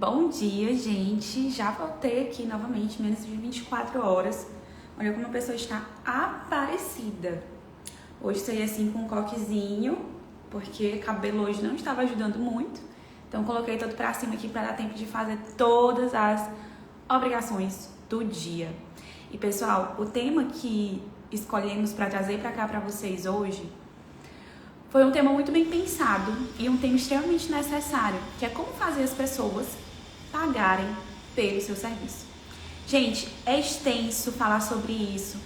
Bom dia, gente. Já voltei aqui novamente, menos de 24 horas. Olha como a pessoa está aparecida. Hoje saí assim com um coquezinho, porque cabelo hoje não estava ajudando muito. Então coloquei todo pra cima aqui para dar tempo de fazer todas as obrigações do dia. E pessoal, o tema que escolhemos para trazer para cá para vocês hoje foi um tema muito bem pensado e um tema extremamente necessário, que é como fazer as pessoas pagarem pelo seu serviço. Gente, é extenso falar sobre isso.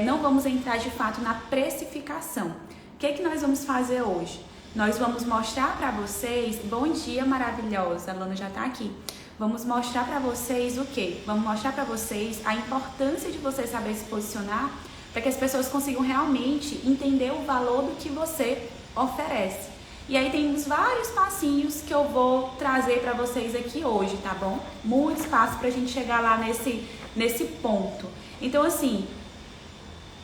Não vamos entrar de fato na precificação. O que é que nós vamos fazer hoje? Nós vamos mostrar para vocês... Bom dia, maravilhosa. A Lana já tá aqui. Vamos mostrar para vocês o quê? Vamos mostrar para vocês a importância de você saber se posicionar para que as pessoas consigam realmente entender o valor do que você oferece. E aí temos vários passinhos que eu vou trazer para vocês aqui hoje, tá bom? Muitos passos para a gente chegar lá nesse ponto. Então, assim,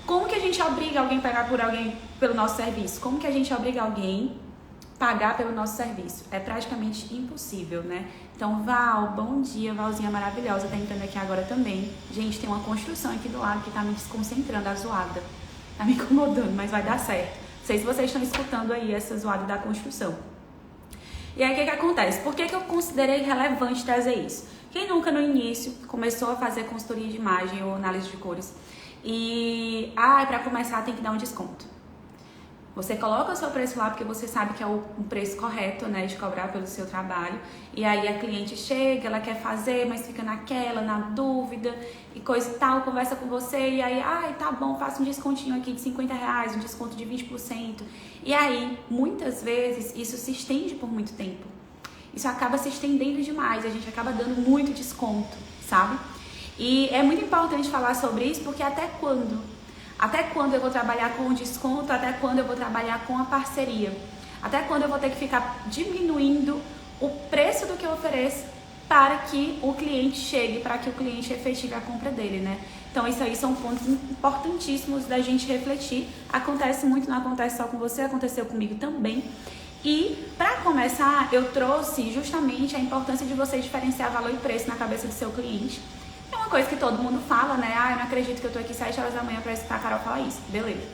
como que a gente obriga alguém a pagar por alguém pelo nosso serviço? Como que a gente obriga alguém a pagar pelo nosso serviço? É praticamente impossível, né? Então, Val, bom dia, Valzinha maravilhosa, tá entrando aqui agora também. Gente, tem uma construção aqui do lado que tá me desconcentrando, a zoada. Tá me incomodando, mas vai dar certo. Não sei se vocês estão escutando aí essa zoada da construção. E aí, o que acontece? Por que eu considerei relevante trazer isso? Quem nunca no início começou a fazer consultoria de imagem ou análise de cores e, para começar tem que dar um desconto. Você coloca o seu preço lá porque você sabe que é o preço correto, né, de cobrar pelo seu trabalho. E aí a cliente chega, ela quer fazer, mas fica na dúvida e coisa e tal, conversa com você e aí, tá bom, faça um descontinho aqui de R$50, um desconto de 20%. E aí, muitas vezes, isso se estende por muito tempo. Isso acaba se estendendo demais, a gente acaba dando muito desconto, sabe? E é muito importante falar sobre isso porque até quando? Até quando eu vou trabalhar com o desconto? Até quando eu vou trabalhar com a parceria? Até quando eu vou ter que ficar diminuindo o preço do que eu ofereço para que o cliente chegue, para que o cliente efetive a compra dele, né? Então isso aí são pontos importantíssimos da gente refletir. Acontece muito, não acontece só com você, aconteceu comigo também. E para começar, eu trouxe justamente a importância de você diferenciar valor e preço na cabeça do seu cliente. É uma coisa que todo mundo fala, né? Eu não acredito que eu tô aqui 7 horas da manhã pra escutar a Carol falar isso. Beleza.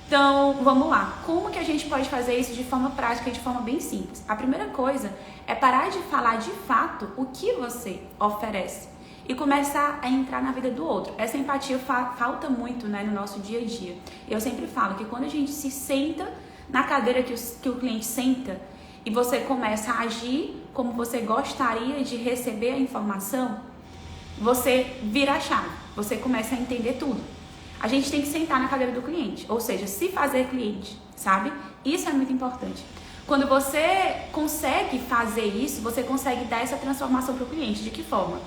Então, vamos lá. Como que a gente pode fazer isso de forma prática e de forma bem simples? A primeira coisa é parar de falar de fato o que você oferece e começar a entrar na vida do outro. Essa empatia falta muito, né, no nosso dia a dia. Eu sempre falo que quando a gente se senta na cadeira que o cliente senta e você começa a agir como você gostaria de receber a informação, você vira a chave, você começa a entender tudo. A gente tem que sentar na cadeira do cliente, ou seja, se fazer cliente, sabe? Isso é muito importante. Quando você consegue fazer isso, você consegue dar essa transformação para o cliente. De que forma?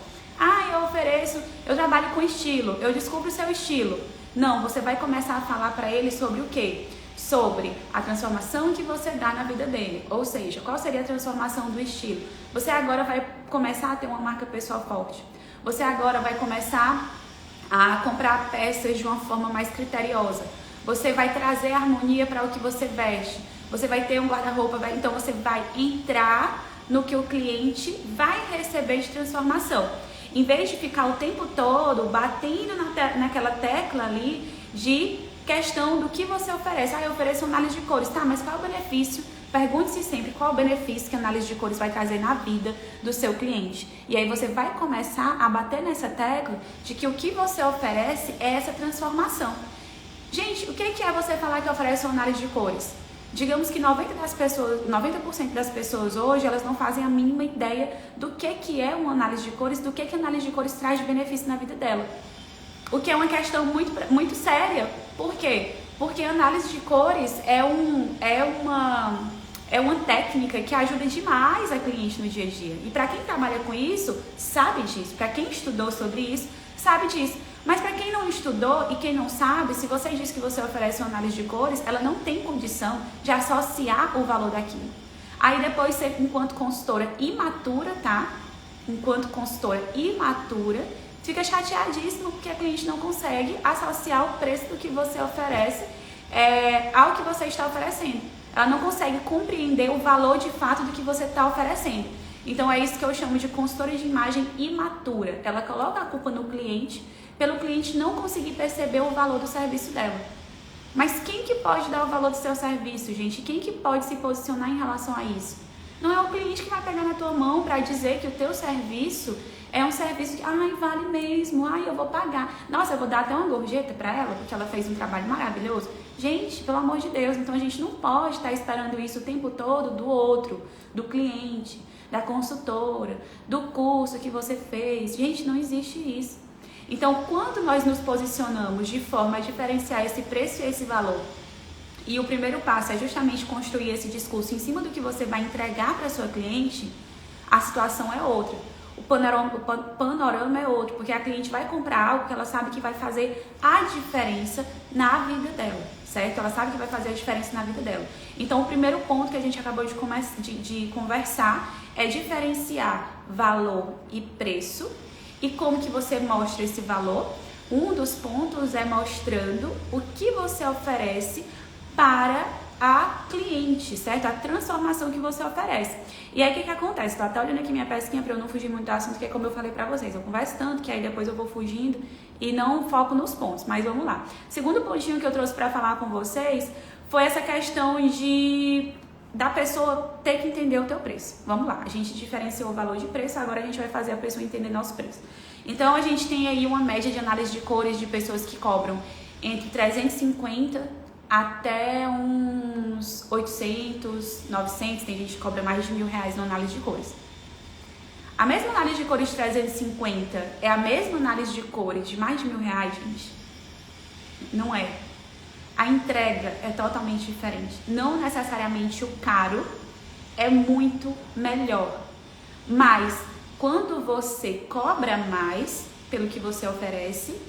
Eu trabalho com estilo, eu descubro o seu estilo. Não, você vai começar a falar para ele sobre o quê? Sobre a transformação que você dá na vida dele. Ou seja, qual seria a transformação do estilo? Você agora vai começar a ter uma marca pessoal forte. Você agora vai começar a comprar peças de uma forma mais criteriosa. Você vai trazer harmonia para o que você veste. Você vai ter um guarda-roupa, então você vai entrar no que o cliente vai receber de transformação. Em vez de ficar o tempo todo batendo naquela tecla ali de questão do que você oferece. Eu ofereço análise de cores. Tá, mas qual é o benefício? Pergunte-se sempre qual o benefício que a análise de cores vai trazer na vida do seu cliente. E aí você vai começar a bater nessa tecla de que o que você oferece é essa transformação. Gente, o que é você falar que oferece uma análise de cores? Digamos que 90% das pessoas hoje, elas não fazem a mínima ideia do que é uma análise de cores, do que a análise de cores traz de benefício na vida dela. O que é uma questão muito, muito séria. Por quê? Porque a análise de cores é uma técnica que ajuda demais a cliente no dia a dia. E para quem trabalha com isso, sabe disso. Para quem estudou sobre isso, sabe disso. Mas para quem não estudou e quem não sabe, se você diz que você oferece uma análise de cores, ela não tem condição de associar o valor daquilo. Aí depois você, enquanto consultora imatura, tá? Enquanto consultora imatura, fica chateadíssimo porque a cliente não consegue associar o preço do que você oferece ao que você está oferecendo. Ela não consegue compreender o valor de fato do que você está oferecendo. Então é isso que eu chamo de consultora de imagem imatura. Ela coloca a culpa no cliente, pelo cliente não conseguir perceber o valor do serviço dela. Mas quem que pode dar o valor do seu serviço, gente? Quem que pode se posicionar em relação a isso? Não é o cliente que vai pegar na tua mão para dizer que o teu serviço é um serviço que, vale mesmo, eu vou pagar. Nossa, eu vou dar até uma gorjeta para ela, porque ela fez um trabalho maravilhoso. Gente, pelo amor de Deus, então a gente não pode estar esperando isso o tempo todo do outro, do cliente, da consultora, do curso que você fez. Gente, não existe isso. Então, quando nós nos posicionamos de forma a diferenciar esse preço e esse valor, e o primeiro passo é justamente construir esse discurso em cima do que você vai entregar para a sua cliente, a situação é outra. O panorama é outro, porque a cliente vai comprar algo que ela sabe que vai fazer a diferença na vida dela, certo? Ela sabe que vai fazer a diferença na vida dela. Então, o primeiro ponto que a gente acabou de conversar é diferenciar valor e preço. E como que você mostra esse valor? Um dos pontos é mostrando o que você oferece para a cliente, certo? A transformação que você oferece. E aí, o que acontece? Tô até olhando aqui minha pesquinha para eu não fugir muito do assunto, que é como eu falei para vocês. Eu converso tanto que aí depois eu vou fugindo e não foco nos pontos. Mas vamos lá. Segundo pontinho que eu trouxe para falar com vocês foi essa questão da pessoa ter que entender o teu preço. Vamos lá, a gente diferenciou o valor de preço, agora a gente vai fazer a pessoa entender nosso preço. Então, a gente tem aí uma média de análise de cores de pessoas que cobram entre 350 até uns 800, 900, tem gente que cobra mais de R$1.000 na análise de cores. A mesma análise de cores de 350 é a mesma análise de cores de mais de R$1.000, gente? Não é. A entrega é totalmente diferente. Não necessariamente o caro é muito melhor. Mas quando você cobra mais pelo que você oferece,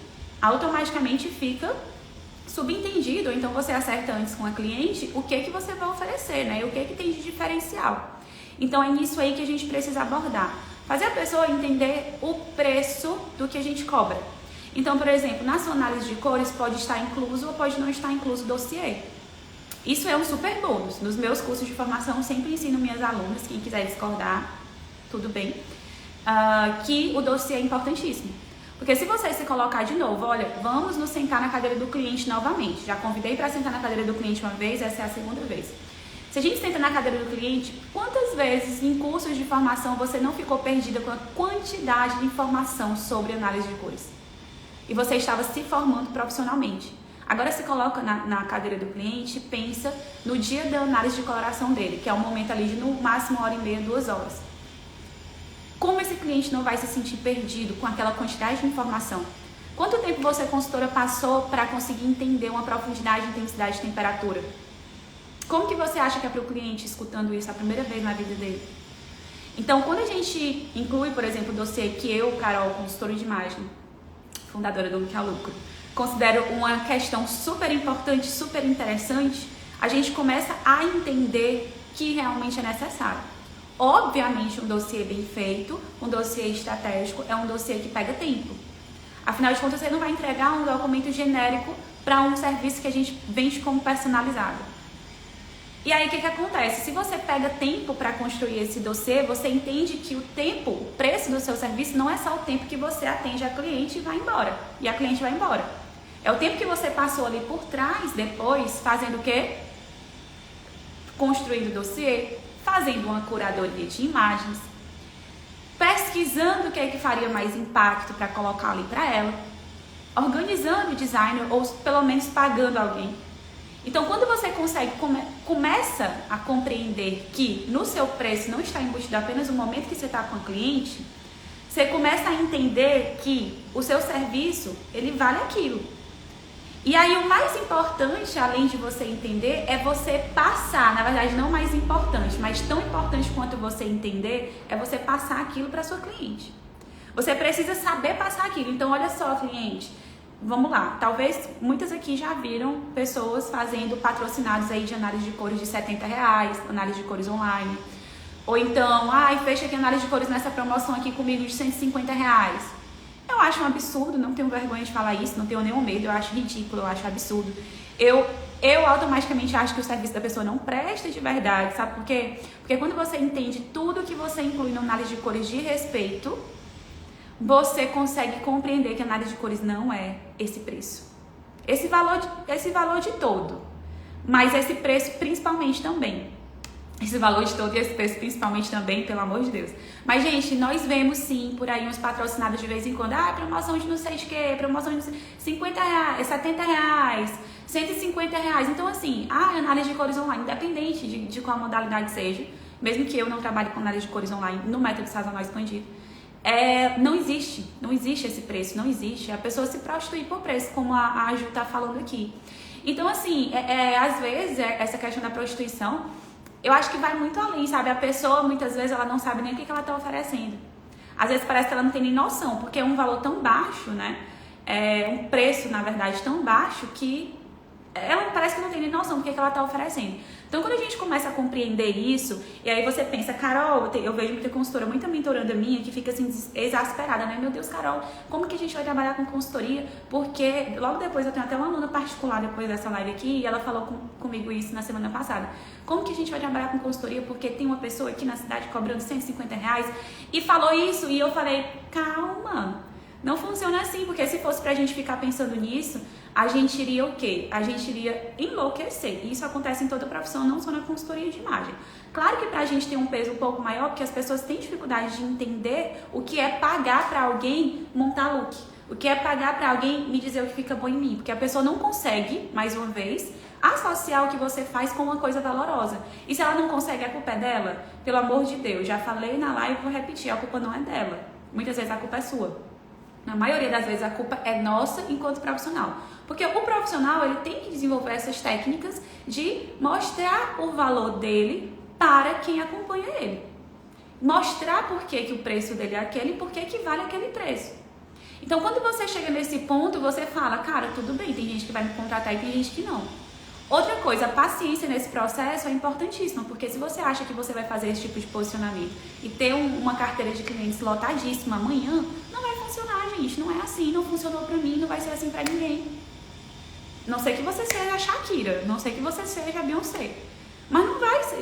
automaticamente fica subentendido. Então você acerta antes com a cliente o que você vai oferecer, né? E o que tem de diferencial. Então é nisso aí que a gente precisa abordar. Fazer a pessoa entender o preço do que a gente cobra. Então, por exemplo, na sua análise de cores pode estar incluso ou pode não estar incluso o dossiê. Isso é um super bônus. Nos meus cursos de formação, eu sempre ensino minhas alunas, quem quiser discordar, tudo bem, que o dossiê é importantíssimo. Porque se você se colocar de novo, olha, vamos nos sentar na cadeira do cliente novamente. Já convidei para sentar na cadeira do cliente uma vez, essa é a segunda vez. Se a gente senta na cadeira do cliente, quantas vezes em cursos de formação você não ficou perdida com a quantidade de informação sobre análise de cores? E você estava se formando profissionalmente. Agora se coloca na cadeira do cliente e pensa no dia da análise de coloração dele, que é um momento ali de no máximo 1h30, 2 horas. Como esse cliente não vai se sentir perdido com aquela quantidade de informação? Quanto tempo você, consultora, passou para conseguir entender uma profundidade, intensidade e temperatura? Como que você acha que é para o cliente escutando isso a primeira vez na vida dele? Então, quando a gente inclui, por exemplo, o dossiê que eu, Carol, consultora de imagem, fundadora do Lucro ao Lucro, considero uma questão super importante, super interessante, a gente começa a entender que realmente é necessário. Obviamente, um dossiê bem feito, um dossiê estratégico, é um dossiê que pega tempo. Afinal de contas, você não vai entregar um documento genérico para um serviço que a gente vende como personalizado. E aí, o que acontece? Se você pega tempo para construir esse dossiê, você entende que o tempo, o preço do seu serviço não é só o tempo que você atende a cliente e vai embora. E a cliente vai embora. É o tempo que você passou ali por trás, depois, fazendo o quê? Construindo o dossiê, fazendo uma curadoria de imagens, pesquisando o que é que faria mais impacto para colocar ali para ela, organizando o designer ou pelo menos pagando alguém. Então, quando você começa a compreender que no seu preço não está embutido apenas o momento que você está com a cliente, você começa a entender que o seu serviço, ele vale aquilo. E aí, o mais importante, além de você entender, é você passar, na verdade, não mais importante, mas tão importante quanto você entender, é você passar aquilo para sua cliente. Você precisa saber passar aquilo. Então, olha só, cliente. Vamos lá, talvez muitas aqui já viram pessoas fazendo patrocinados aí de análise de cores de R$70, análise de cores online. Ou então, fecha aqui análise de cores nessa promoção aqui comigo de R$150. Eu acho um absurdo, não tenho vergonha de falar isso, não tenho nenhum medo, eu acho ridículo, eu acho absurdo. Eu eu automaticamente acho que o serviço da pessoa não presta de verdade, sabe por quê? Porque quando você entende tudo que você inclui na análise de cores de respeito, você consegue compreender que a análise de cores não é esse preço. Esse valor de todo, mas esse preço principalmente também. Esse valor de todo e esse preço principalmente também, pelo amor de Deus. Mas, gente, nós vemos sim por aí uns patrocinados de vez em quando. Ah, promoção de não sei de quê, promoção de R$50, R$70, R$150. Então, assim, a análise de cores online, independente de qual modalidade seja, mesmo que eu não trabalhe com análise de cores online no método sazonal expandido, não existe esse preço, não existe. A pessoa se prostitui por preço, como a Ju tá falando aqui. Então, assim, às vezes, essa questão da prostituição, eu acho que vai muito além, sabe? A pessoa, muitas vezes, ela não sabe nem o que ela tá oferecendo. Às vezes parece que ela não tem nem noção, porque é um valor tão baixo, né? É um preço, na verdade, tão baixo que ela parece que não tem nem noção do que ela tá oferecendo. Então, quando a gente começa a compreender isso, e aí você pensa, Carol, eu vejo muita consultora, muita mentoranda minha, que fica assim, exasperada, né? Meu Deus, Carol, como que a gente vai trabalhar com consultoria? Porque logo depois, eu tenho até uma aluna particular depois dessa live aqui, e ela falou comigo isso na semana passada. Como que a gente vai trabalhar com consultoria? Porque tem uma pessoa aqui na cidade cobrando R$150, e falou isso, e eu falei, calma, não funciona assim, porque se fosse pra gente ficar pensando nisso, a gente iria o quê? A gente iria enlouquecer. E isso acontece em toda profissão, não só na consultoria de imagem. Claro que pra gente tem um peso um pouco maior, porque as pessoas têm dificuldade de entender o que é pagar pra alguém montar look. O que é pagar pra alguém me dizer o que fica bom em mim. Porque a pessoa não consegue, mais uma vez, associar o que você faz com uma coisa valorosa. E se ela não consegue, a culpa é dela? Pelo amor de Deus, já falei na live, vou repetir, a culpa não é dela. Muitas vezes a culpa é sua. Na maioria das vezes a culpa é nossa enquanto profissional. Porque o profissional, ele tem que desenvolver essas técnicas de mostrar o valor dele para quem acompanha ele. Mostrar por que o preço dele é aquele e por que vale aquele preço. Então, quando você chega nesse ponto, você fala, cara, tudo bem, tem gente que vai me contratar e tem gente que não. Outra coisa, a paciência nesse processo é importantíssima, porque se você acha que você vai fazer esse tipo de posicionamento e ter uma carteira de clientes lotadíssima amanhã, não vai funcionar, gente. Não é assim, não funcionou pra mim, não vai ser assim pra ninguém. Não sei que você seja a Shakira, não sei que você seja a Beyoncé, mas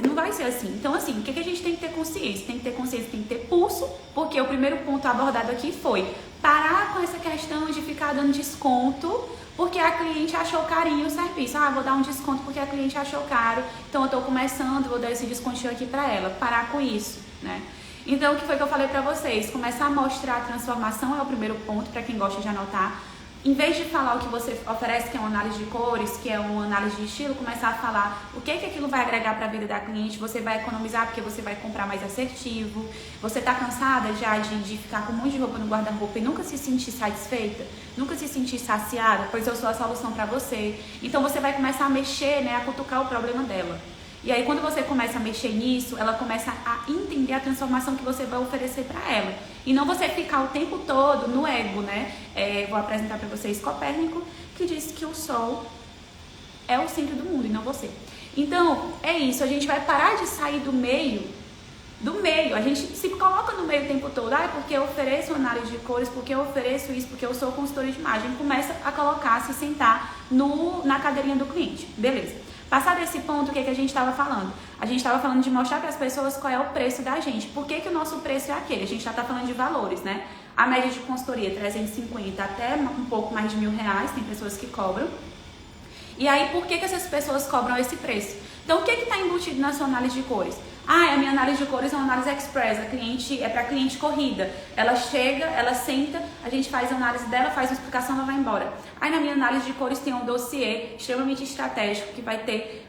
não vai ser assim. Então, assim, o que a gente tem que ter consciência? Tem que ter consciência, tem que ter pulso, porque o primeiro ponto abordado aqui foi parar com essa questão de ficar dando desconto porque a cliente achou carinho o serviço. Ah, vou dar um desconto porque a cliente achou caro, então eu tô começando, vou dar esse descontinho aqui pra ela. Parar com isso, né? Então, o que foi que eu falei pra vocês? Começar a mostrar a transformação é o primeiro ponto, pra quem gosta de anotar. Em vez de falar o que você oferece, que é uma análise de cores, que é uma análise de estilo, começar a falar o que aquilo vai agregar para a vida da cliente. Você vai economizar porque você vai comprar mais assertivo. Você tá cansada já de ficar com um monte de roupa no guarda-roupa e nunca se sentir satisfeita, nunca se sentir saciada? Pois eu sou a solução para você. Então você vai começar a mexer, né, a cutucar o problema dela. E aí, quando você começa a mexer nisso, ela começa a entender a transformação que você vai oferecer para ela. E não você ficar o tempo todo no ego, né? Vou apresentar para vocês Copérnico, que disse que o Sol é o centro do mundo e não você. Então, é isso. A gente vai parar de sair do meio. A gente se coloca no meio o tempo todo. Ah, é porque eu ofereço análise de cores, porque eu ofereço isso, porque eu sou consultora de imagem. Começa a colocar, se sentar na cadeirinha do cliente. Beleza. Passado esse ponto, o que a gente estava falando? A gente estava falando de mostrar para as pessoas qual é o preço da gente. Por que o nosso preço é aquele? A gente já está falando de valores, né? A média de consultoria é 350 até um pouco mais de R$1.000, tem pessoas que cobram. E aí, por que essas pessoas cobram esse preço? Então, o que está embutido na sua análise de cores? Ah, a minha análise de cores é uma análise express, é para cliente corrida. Ela chega, ela senta, a gente faz a análise dela, faz uma explicação, ela vai embora. Aí na minha análise de cores tem um dossiê extremamente estratégico que vai ter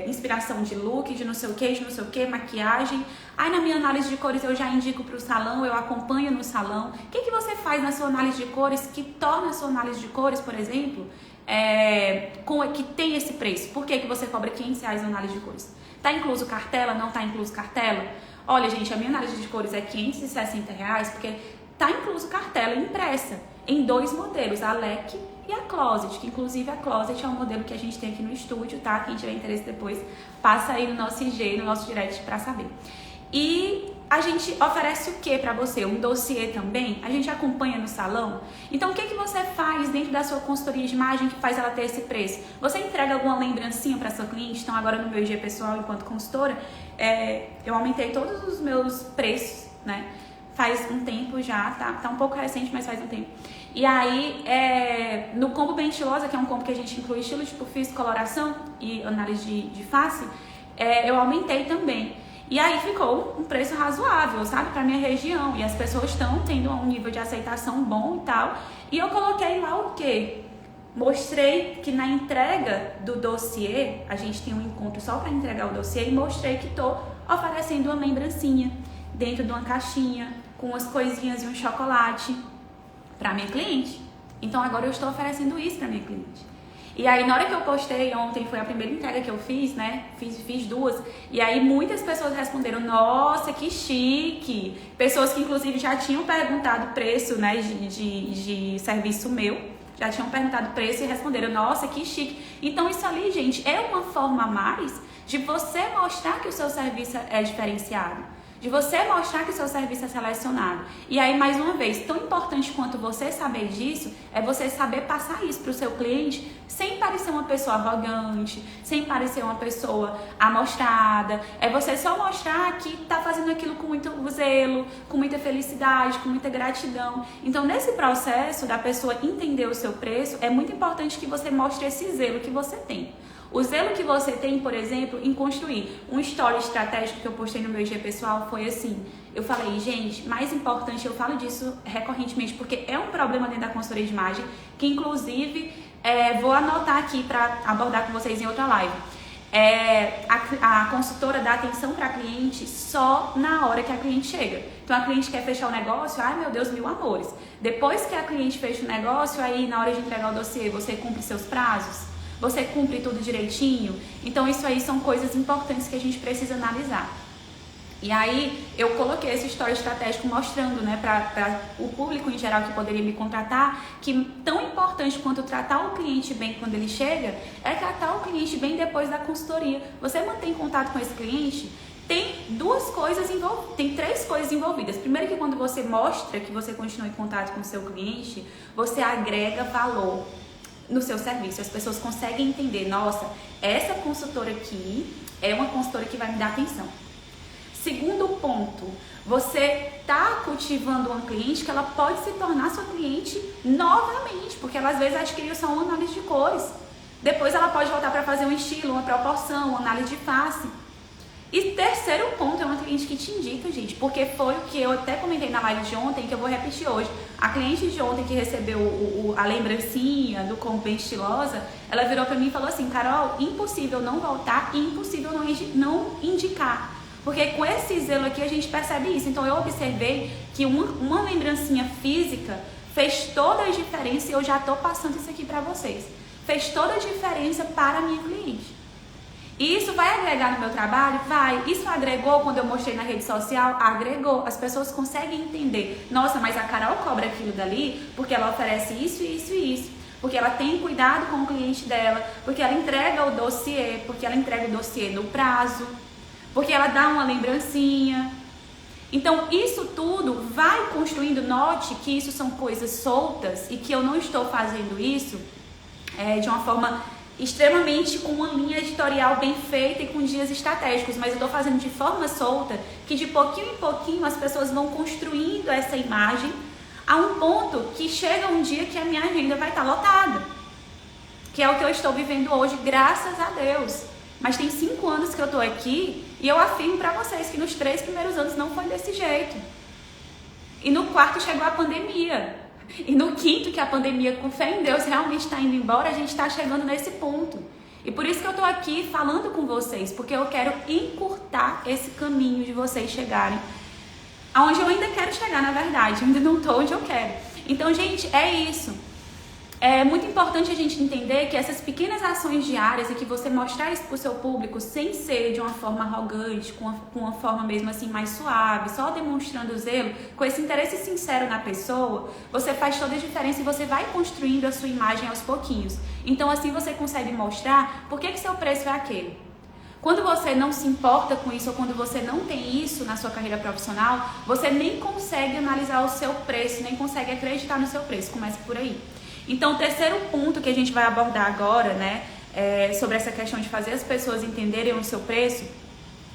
inspiração de look, de não sei o que, maquiagem. Aí na minha análise de cores eu já indico para o salão, eu acompanho no salão. O que você faz na sua análise de cores que torna a sua análise de cores, por exemplo, que tem esse preço? Por que você cobra R$500 na análise de cores? Tá incluso cartela? Não tá incluso cartela? Olha, gente, a minha análise de cores é R$560 porque tá incluso cartela impressa em 2 modelos, a Leque e a Closet, que inclusive a Closet é um modelo que a gente tem aqui no estúdio, tá? Quem tiver interesse depois, passa aí no nosso IG, no nosso direct pra saber. E a gente oferece o que para você? Um dossiê também? A gente acompanha no salão? Então, o que você faz dentro da sua consultoria de imagem que faz ela ter esse preço? Você entrega alguma lembrancinha para sua cliente? Então, agora no meu IG pessoal, enquanto consultora, eu aumentei todos os meus preços, né? Faz um tempo já, tá um pouco recente, mas faz um tempo. E aí, no combo bem estilosa, que é um combo que a gente inclui estilo tipo físico, coloração e análise de face, eu aumentei também. E aí ficou um preço razoável, sabe, pra minha região. E as pessoas estão tendo um nível de aceitação bom e tal. E eu coloquei lá o quê? Mostrei que na entrega do dossiê, a gente tem um encontro só para entregar o dossiê, e mostrei que tô oferecendo uma lembrancinha dentro de uma caixinha, com umas coisinhas e um chocolate para minha cliente. Então agora eu estou oferecendo isso para minha cliente. E aí na hora que eu postei ontem, foi a primeira entrega que eu fiz, né? Fiz duas. E aí muitas pessoas responderam, nossa, que chique. Pessoas que inclusive já tinham perguntado o preço, né, de serviço meu. Já tinham perguntado o preço e responderam, nossa, que chique. Então isso ali, gente, é uma forma a mais de você mostrar que o seu serviço é diferenciado. De você mostrar que o seu serviço é selecionado. E aí, mais uma vez, tão importante quanto você saber disso, é você saber passar isso para o seu cliente sem parecer uma pessoa arrogante, sem parecer uma pessoa amostrada. É você só mostrar que está fazendo aquilo com muito zelo, com muita felicidade, com muita gratidão. Então, nesse processo da pessoa entender o seu preço, é muito importante que você mostre esse zelo que você tem. O zelo que você tem, por exemplo, em construir um story estratégico que eu postei no meu IG pessoal foi assim. Eu falei, gente, mais importante, eu falo disso recorrentemente porque é um problema dentro da consultoria de imagem, que inclusive vou anotar aqui para abordar com vocês em outra live. A consultora dá atenção para a cliente só na hora que a cliente chega. Então a cliente quer fechar o negócio, ai meu Deus, mil amores. Depois que a cliente fecha o negócio, aí na hora de entregar o dossiê, você cumpre seus prazos? Você cumpre tudo direitinho? Então isso aí são coisas importantes que a gente precisa analisar. E aí eu coloquei esse story estratégico mostrando, né, para o público em geral que poderia me contratar, que tão importante quanto tratar o cliente bem quando ele chega, é tratar o cliente bem depois da consultoria. Você mantém contato com esse cliente, tem tem três coisas envolvidas. Primeiro, que quando você mostra que você continua em contato com o seu cliente, você agrega valor no seu serviço. As pessoas conseguem entender, nossa, essa consultora aqui é uma consultora que vai me dar atenção. Segundo ponto, você está cultivando uma cliente que ela pode se tornar sua cliente novamente, porque ela às vezes adquiriu só uma análise de cores. Depois ela pode voltar para fazer um estilo, uma proporção, uma análise de face. E terceiro ponto, é uma cliente que te indica, gente, porque foi o que eu até comentei na live de ontem, que eu vou repetir hoje. A cliente de ontem que recebeu a lembrancinha do combo bem estilosa, ela virou pra mim e falou assim, Carol, impossível não voltar e impossível não indicar. Porque com esse zelo aqui a gente percebe isso. Então eu observei que uma lembrancinha física fez toda a diferença e eu já tô passando isso aqui pra vocês. Fez toda a diferença para a minha cliente. E isso vai agregar no meu trabalho? Vai. Isso agregou quando eu mostrei na rede social? Agregou. As pessoas conseguem entender. Nossa, mas a Carol cobra aquilo dali porque ela oferece isso, isso e isso. Porque ela tem cuidado com o cliente dela. Porque ela entrega o dossiê. Porque ela entrega o dossiê no prazo. Porque ela dá uma lembrancinha. Então, isso tudo vai construindo. Note que isso são coisas soltas e que eu não estou fazendo isso de uma forma extremamente com uma linha editorial bem feita e com dias estratégicos, mas eu estou fazendo de forma solta, que de pouquinho em pouquinho as pessoas vão construindo essa imagem a um ponto que chega um dia que a minha agenda vai estar lotada, que é o que eu estou vivendo hoje, graças a Deus. Mas tem 5 anos que eu estou aqui e eu afirmo para vocês que nos 3 primeiros anos não foi desse jeito. E no 4º chegou a pandemia. E no 5º, que a pandemia, com fé em Deus, realmente está indo embora, a gente está chegando nesse ponto. E por isso que eu estou aqui falando com vocês, porque eu quero encurtar esse caminho de vocês chegarem aonde eu ainda quero chegar, na verdade. Eu ainda não estou onde eu quero. Então, gente, é isso. É muito importante a gente entender que essas pequenas ações diárias e que você mostrar isso para o seu público sem ser de uma forma arrogante, com uma forma mesmo assim mais suave, só demonstrando zelo, com esse interesse sincero na pessoa, você faz toda a diferença e você vai construindo a sua imagem aos pouquinhos. Então assim você consegue mostrar por que seu preço é aquele. Quando você não se importa com isso ou quando você não tem isso na sua carreira profissional, você nem consegue analisar o seu preço, nem consegue acreditar no seu preço. Começa por aí. Então, o terceiro ponto que a gente vai abordar agora, né, sobre essa questão de fazer as pessoas entenderem o seu preço,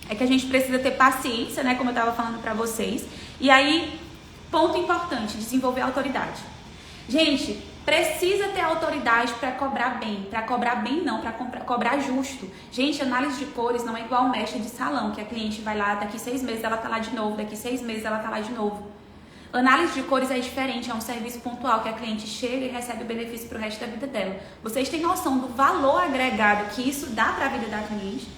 é que a gente precisa ter paciência, né, como eu estava falando para vocês. E aí, ponto importante, desenvolver autoridade. Gente, precisa ter autoridade para cobrar bem. Para cobrar bem não, para cobrar justo. Gente, análise de cores não é igual ao mestre de salão, que a cliente vai lá, daqui 6 meses ela tá lá de novo, daqui 6 meses ela tá lá de novo. Análise de cores é diferente, é um serviço pontual que a cliente chega e recebe o benefício pro resto da vida dela. Vocês têm noção do valor agregado que isso dá para a vida da cliente?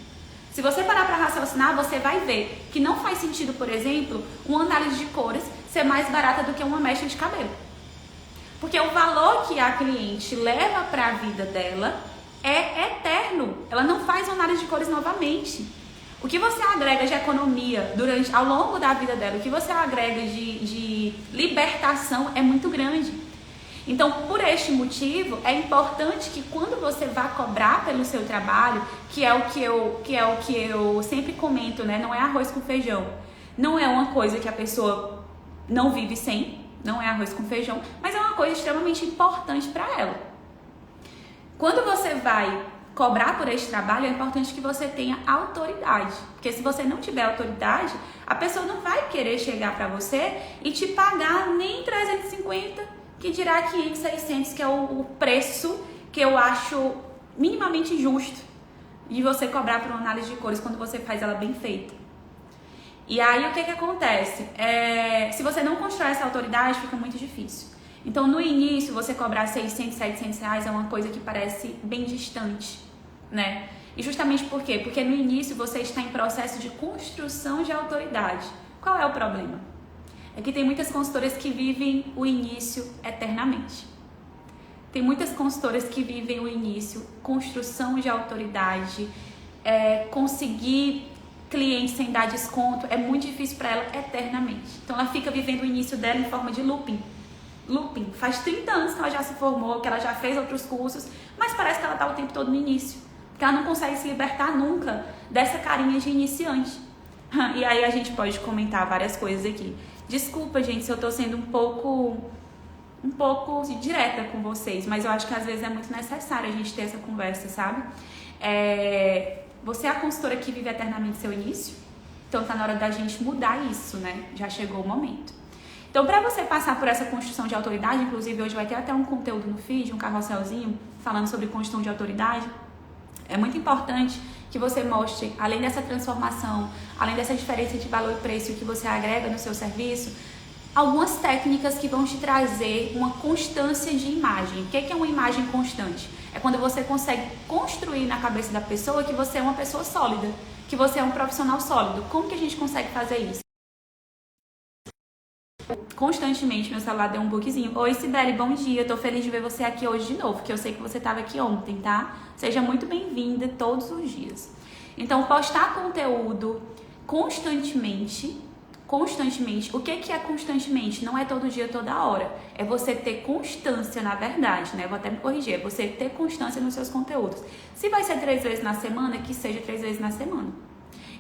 Se você parar para raciocinar, você vai ver que não faz sentido, por exemplo, uma análise de cores ser mais barata do que uma mecha de cabelo. Porque o valor que a cliente leva para a vida dela é eterno. Ela não faz uma análise de cores novamente. O que você agrega de economia ao longo da vida dela, o que você agrega de libertação é muito grande. Então, por este motivo, é importante que quando você vá cobrar pelo seu trabalho, que é o que eu sempre comento, né? Não é arroz com feijão. Não é uma coisa que a pessoa não vive sem. Não é arroz com feijão, mas é uma coisa extremamente importante para ela. Quando você vai cobrar por esse trabalho, é importante que você tenha autoridade. Porque se você não tiver autoridade, a pessoa não vai querer chegar para você e te pagar nem 350, que dirá 500, 600, que é o preço que eu acho minimamente justo de você cobrar por uma análise de cores quando você faz ela bem feita. E aí, o que acontece? Se você não constrói essa autoridade, fica muito difícil. Então, no início, você cobrar 600, 700 reais é uma coisa que parece bem distante, né? E justamente por quê? Porque no início você está em processo de construção de autoridade. Qual é o problema? É que tem muitas consultoras que vivem o início eternamente. Tem muitas consultoras que vivem o início, construção de autoridade, conseguir cliente sem dar desconto, é muito difícil para ela eternamente. Então ela fica vivendo o início dela em forma de looping. Faz 30 anos que ela já se formou, que ela já fez outros cursos, mas parece que ela está o tempo todo no início. Porque ela não consegue se libertar nunca dessa carinha de iniciante. E aí a gente pode comentar várias coisas aqui. Desculpa, gente, se eu estou sendo um pouco direta com vocês, mas eu acho que às vezes é muito necessário a gente ter essa conversa, sabe? Você é a consultora que vive eternamente seu início? Então tá na hora da gente mudar isso, né? Já chegou o momento. Então, para você passar por essa construção de autoridade, inclusive hoje vai ter até um conteúdo no feed, um carrosselzinho, falando sobre construção de autoridade, é muito importante que você mostre, além dessa transformação, além dessa diferença de valor e preço que você agrega no seu serviço, algumas técnicas que vão te trazer uma constância de imagem. O que é uma imagem constante? É quando você consegue construir na cabeça da pessoa que você é uma pessoa sólida, que você é um profissional sólido. Como que a gente consegue fazer isso? Constantemente, meu celular deu um bugzinho. Oi, Sibeli, bom dia. Tô feliz de ver você aqui hoje de novo, que eu sei que você estava aqui ontem, tá? Seja muito bem-vinda todos os dias. Então, postar conteúdo constantemente. O que é constantemente? Não é todo dia, toda hora. É você ter constância, na verdade, né? Vou até me corrigir. É você ter constância nos seus conteúdos. Se vai ser 3 vezes na semana, que seja 3 vezes na semana.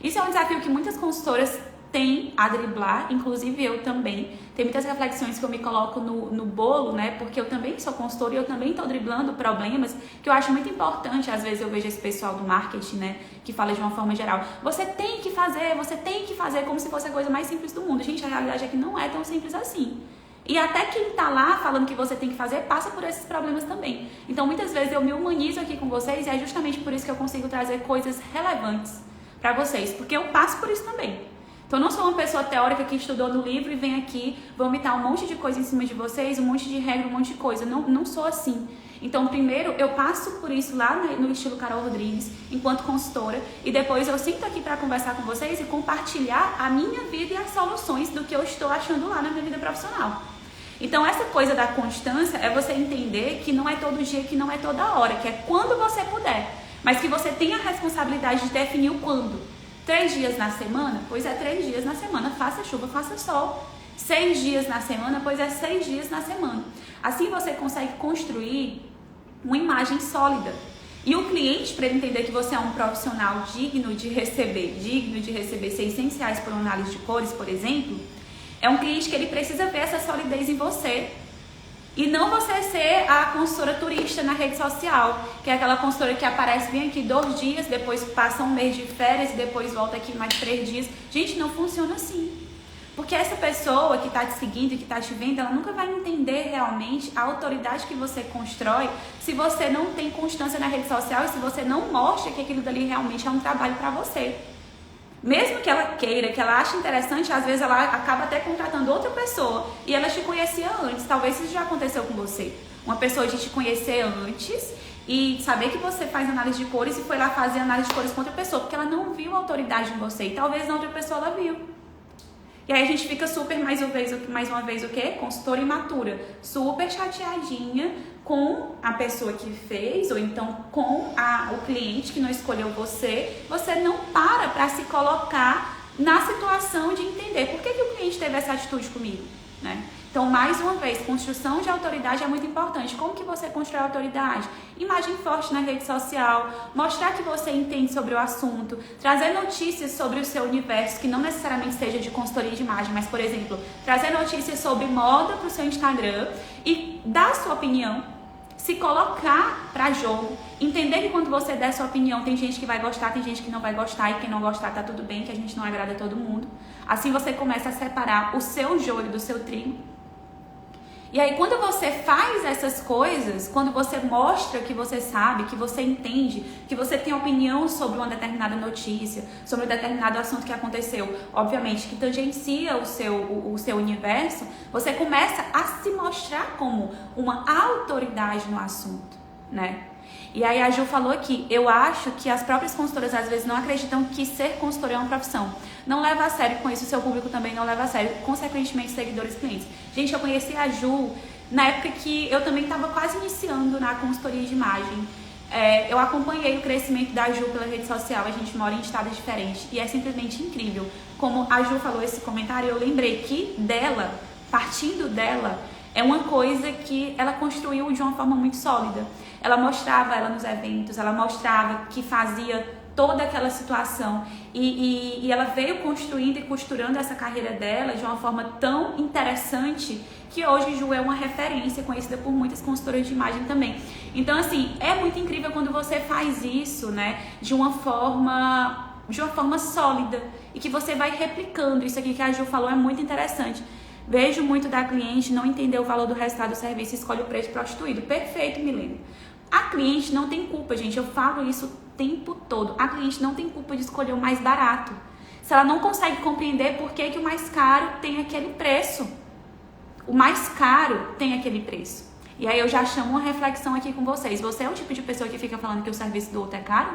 Isso é um desafio que muitas consultoras têm a driblar, inclusive eu também. Tem muitas reflexões que eu me coloco no bolo, né? Porque eu também sou consultora e eu também estou driblando problemas que eu acho muito importante. Às vezes eu vejo esse pessoal do marketing, né? Que fala de uma forma geral. Você tem que fazer como se fosse a coisa mais simples do mundo. Gente, a realidade é que não é tão simples assim. E até quem tá lá falando que você tem que fazer, passa por esses problemas também. Então, muitas vezes eu me humanizo aqui com vocês e é justamente por isso que eu consigo trazer coisas relevantes para vocês. Porque eu passo por isso também. Então, eu não sou uma pessoa teórica que estudou no livro e vem aqui vomitar um monte de coisa em cima de vocês, um monte de regra, um monte de coisa. Não sou assim. Então, primeiro, eu passo por isso lá no estilo Carol Rodrigues, enquanto consultora, e depois eu sinto aqui para conversar com vocês e compartilhar a minha vida e as soluções do que eu estou achando lá na minha vida profissional. Então, essa coisa da constância é você entender que não é todo dia, que não é toda hora, que é quando você puder, mas que você tem a responsabilidade de definir o quando. 3 dias na semana? Pois é 3 dias na semana, faça chuva, faça sol. 6 dias na semana? Pois é 6 dias na semana. Assim você consegue construir uma imagem sólida. E o cliente, para ele entender que você é um profissional digno de receber R$600 por uma análise de cores, por exemplo, é um cliente que ele precisa ver essa solidez em você. E não você ser a consultora turista na rede social, que é aquela consultora que aparece bem aqui 2 dias, depois passa um mês de férias e depois volta aqui mais 3 dias. Gente, não funciona assim. Porque essa pessoa que está te seguindo e que está te vendo, ela nunca vai entender realmente a autoridade que você constrói se você não tem constância na rede social e se você não mostra que aquilo dali realmente é um trabalho para você. Mesmo que ela queira, que ela ache interessante, às vezes ela acaba até contratando outra pessoa e ela te conhecia antes. Talvez isso já aconteceu com você. Uma pessoa de te conhecer antes e saber que você faz análise de cores e foi lá fazer análise de cores com outra pessoa, porque ela não viu autoridade em você e talvez na outra pessoa ela viu. E aí a gente fica super, mais uma vez o quê? Consultora imatura. Super chateadinha com a pessoa que fez, ou então com o cliente que não escolheu você. Você não para se colocar na situação de entender por que o cliente teve essa atitude comigo, né? Então, mais uma vez, construção de autoridade é muito importante. Como que você constrói autoridade? Imagem forte na rede social, mostrar que você entende sobre o assunto, trazer notícias sobre o seu universo, que não necessariamente seja de consultoria de imagem, mas, por exemplo, trazer notícias sobre moda para o seu Instagram e dar a sua opinião, se colocar para jogo, entender que quando você der sua opinião, tem gente que vai gostar, tem gente que não vai gostar, e quem não gostar tá tudo bem, que a gente não agrada a todo mundo. Assim você começa a separar o seu joio do seu trigo. E aí, quando você faz essas coisas, quando você mostra que você sabe, que você entende, que você tem opinião sobre uma determinada notícia, sobre um determinado assunto que aconteceu, obviamente que tangencia o seu universo, você começa a se mostrar como uma autoridade no assunto, né? E aí a Ju falou aqui, eu acho que as próprias consultoras às vezes não acreditam que ser consultora é uma profissão. Não leva a sério, com isso o seu público também não leva a sério, consequentemente seguidores e clientes. Gente, eu conheci a Ju na época que eu também estava quase iniciando na consultoria de imagem. Eu acompanhei o crescimento da Ju pela rede social, a gente mora em estados diferentes e é simplesmente incrível. Como a Ju falou esse comentário, eu lembrei que dela, partindo dela, é uma coisa que ela construiu de uma forma muito sólida. Ela mostrava ela nos eventos, ela mostrava que fazia toda aquela situação e ela veio construindo e costurando essa carreira dela de uma forma tão interessante que hoje Ju é uma referência conhecida por muitas consultoras de imagem também. Então, assim, é muito incrível quando você faz isso, né, de uma forma sólida e que você vai replicando. Isso aqui que a Ju falou é muito interessante. Vejo muito da cliente não entender o valor do resultado do serviço e escolhe o preço prostituído. Perfeito, Milena. A cliente não tem culpa, gente. Eu falo isso o tempo todo. A cliente não tem culpa de escolher o mais barato. Se ela não consegue compreender por que o mais caro tem aquele preço. O mais caro tem aquele preço. E aí eu já chamo uma reflexão aqui com vocês. Você é o tipo de pessoa que fica falando que o serviço do outro é caro?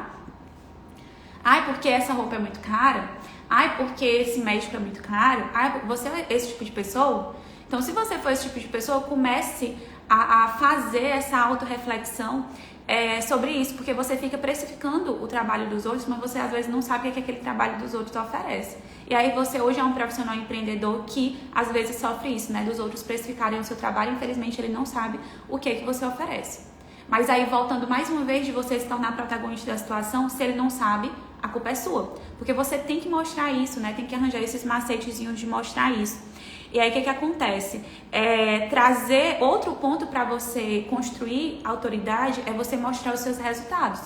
Ai, porque essa roupa é muito cara? Ai, porque esse médico é muito caro? Ai, você é esse tipo de pessoa? Então, se você for esse tipo de pessoa, comece a fazer essa autorreflexão sobre isso, porque você fica precificando o trabalho dos outros, mas você às vezes não sabe o que aquele trabalho dos outros oferece. E aí você hoje é um profissional empreendedor que às vezes sofre isso, né? Dos outros precificarem o seu trabalho, infelizmente ele não sabe o que você oferece. Mas aí, voltando mais uma vez de você se tornar protagonista da situação, se ele não sabe, a culpa é sua. Porque você tem que mostrar isso, né? Tem que arranjar esses macetezinhos de mostrar isso. E aí, o que acontece? Trazer outro ponto para você construir autoridade é você mostrar os seus resultados.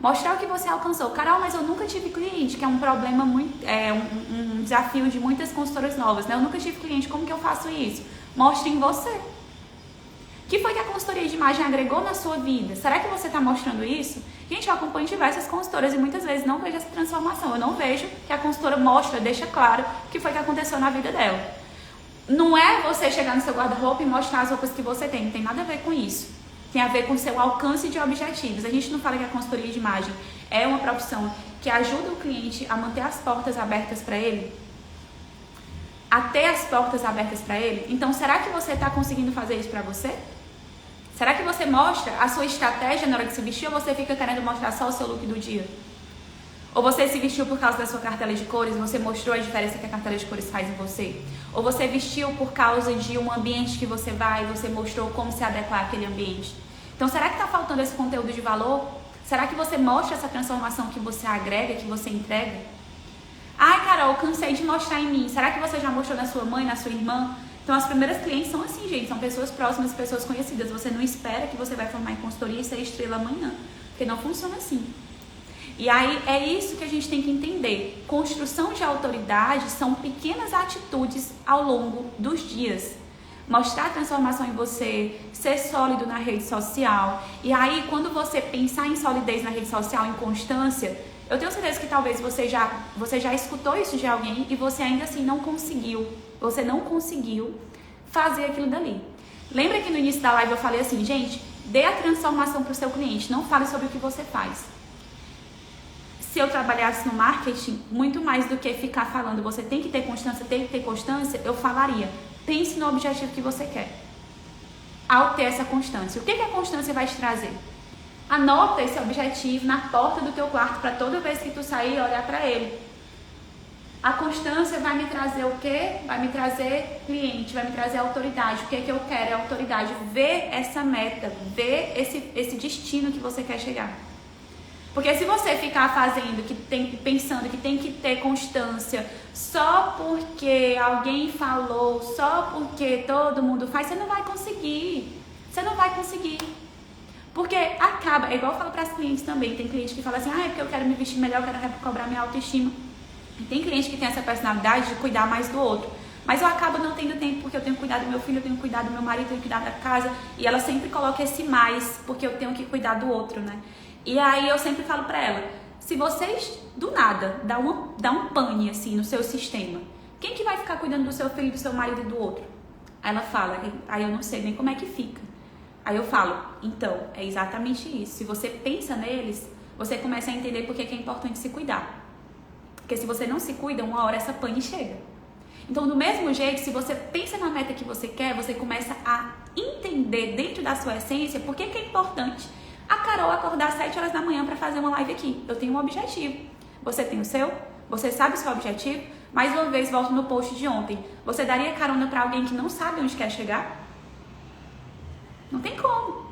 Mostrar o que você alcançou. Carol, mas eu nunca tive cliente, que é um problema muito... um desafio de muitas consultoras novas, né? Eu nunca tive cliente, como que eu faço isso? Mostre em você. O que foi que a consultoria de imagem agregou na sua vida? Será que você está mostrando isso? Gente, eu acompanho diversas consultoras e muitas vezes não vejo essa transformação. Eu não vejo que a consultora mostra, deixa claro o que foi que aconteceu na vida dela. Não é você chegar no seu guarda-roupa e mostrar as roupas que você tem. Não tem nada a ver com isso. Tem a ver com o seu alcance de objetivos. A gente não fala que a consultoria de imagem é uma profissão que ajuda o cliente a manter as portas abertas para ele? A ter as portas abertas para ele? Então, será que você está conseguindo fazer isso para você? Será que você mostra a sua estratégia na hora de se vestir ou você fica querendo mostrar só o seu look do dia? Ou você se vestiu por causa da sua cartela de cores e você mostrou a diferença que a cartela de cores faz em você? Ou você vestiu por causa de um ambiente que você vai e você mostrou como se adequar àquele ambiente? Então, será que está faltando esse conteúdo de valor? Será que você mostra essa transformação que você agrega, que você entrega? Ai, Carol, cansei de mostrar em mim. Será que você já mostrou na sua mãe, na sua irmã? Então, as primeiras clientes são assim, gente. São pessoas próximas, pessoas conhecidas. Você não espera que você vai formar em consultoria e ser estrela amanhã. Porque não funciona assim. E aí, é isso que a gente tem que entender. Construção de autoridade são pequenas atitudes ao longo dos dias. Mostrar a transformação em você, ser sólido na rede social. E aí, quando você pensar em solidez na rede social, em constância, eu tenho certeza que talvez você já escutou isso de alguém e você ainda assim não conseguiu. Você não conseguiu fazer aquilo dali. Lembra que no início da live eu falei assim, gente, dê a transformação para o seu cliente, não fale sobre o que você faz. Se eu trabalhasse no marketing, muito mais do que ficar falando, você tem que ter constância, eu falaria, pense no objetivo que você quer. Ao ter essa constância, o que a constância vai te trazer? Anota esse objetivo na porta do teu quarto para toda vez que tu sair olhar para ele. A constância vai me trazer o quê? Vai me trazer cliente, vai me trazer autoridade. O que eu quero é autoridade. Ver essa meta, ver esse destino que você quer chegar. Porque se você ficar pensando que tem que ter constância só porque alguém falou, só porque todo mundo faz, você não vai conseguir. Você não vai conseguir. Porque acaba, é igual eu falo para as clientes também. Tem cliente que fala assim, é porque eu quero me vestir melhor, eu quero recobrar minha autoestima. E tem cliente que tem essa personalidade de cuidar mais do outro. Mas eu acabo não tendo tempo porque eu tenho que cuidar do meu filho, eu tenho que cuidar do meu marido, eu tenho que cuidar da casa. E ela sempre coloca esse mais, porque eu tenho que cuidar do outro, né? E aí eu sempre falo pra ela, se vocês, do nada, dá um pane assim no seu sistema, quem que vai ficar cuidando do seu filho, do seu marido e do outro? Aí ela fala, aí eu não sei nem como é que fica. Aí eu falo, então, é exatamente isso. Se você pensa neles, você começa a entender por que é importante se cuidar. Porque se você não se cuida, uma hora essa pane chega. Então, do mesmo jeito, se você pensa na meta que você quer, você começa a entender dentro da sua essência por que é importante a Carol acordar às 7 horas da manhã para fazer uma live aqui. Eu tenho um objetivo. Você tem o seu? Você sabe o seu objetivo? Mais uma vez, volto no post de ontem. Você daria carona para alguém que não sabe onde quer chegar? Não tem como.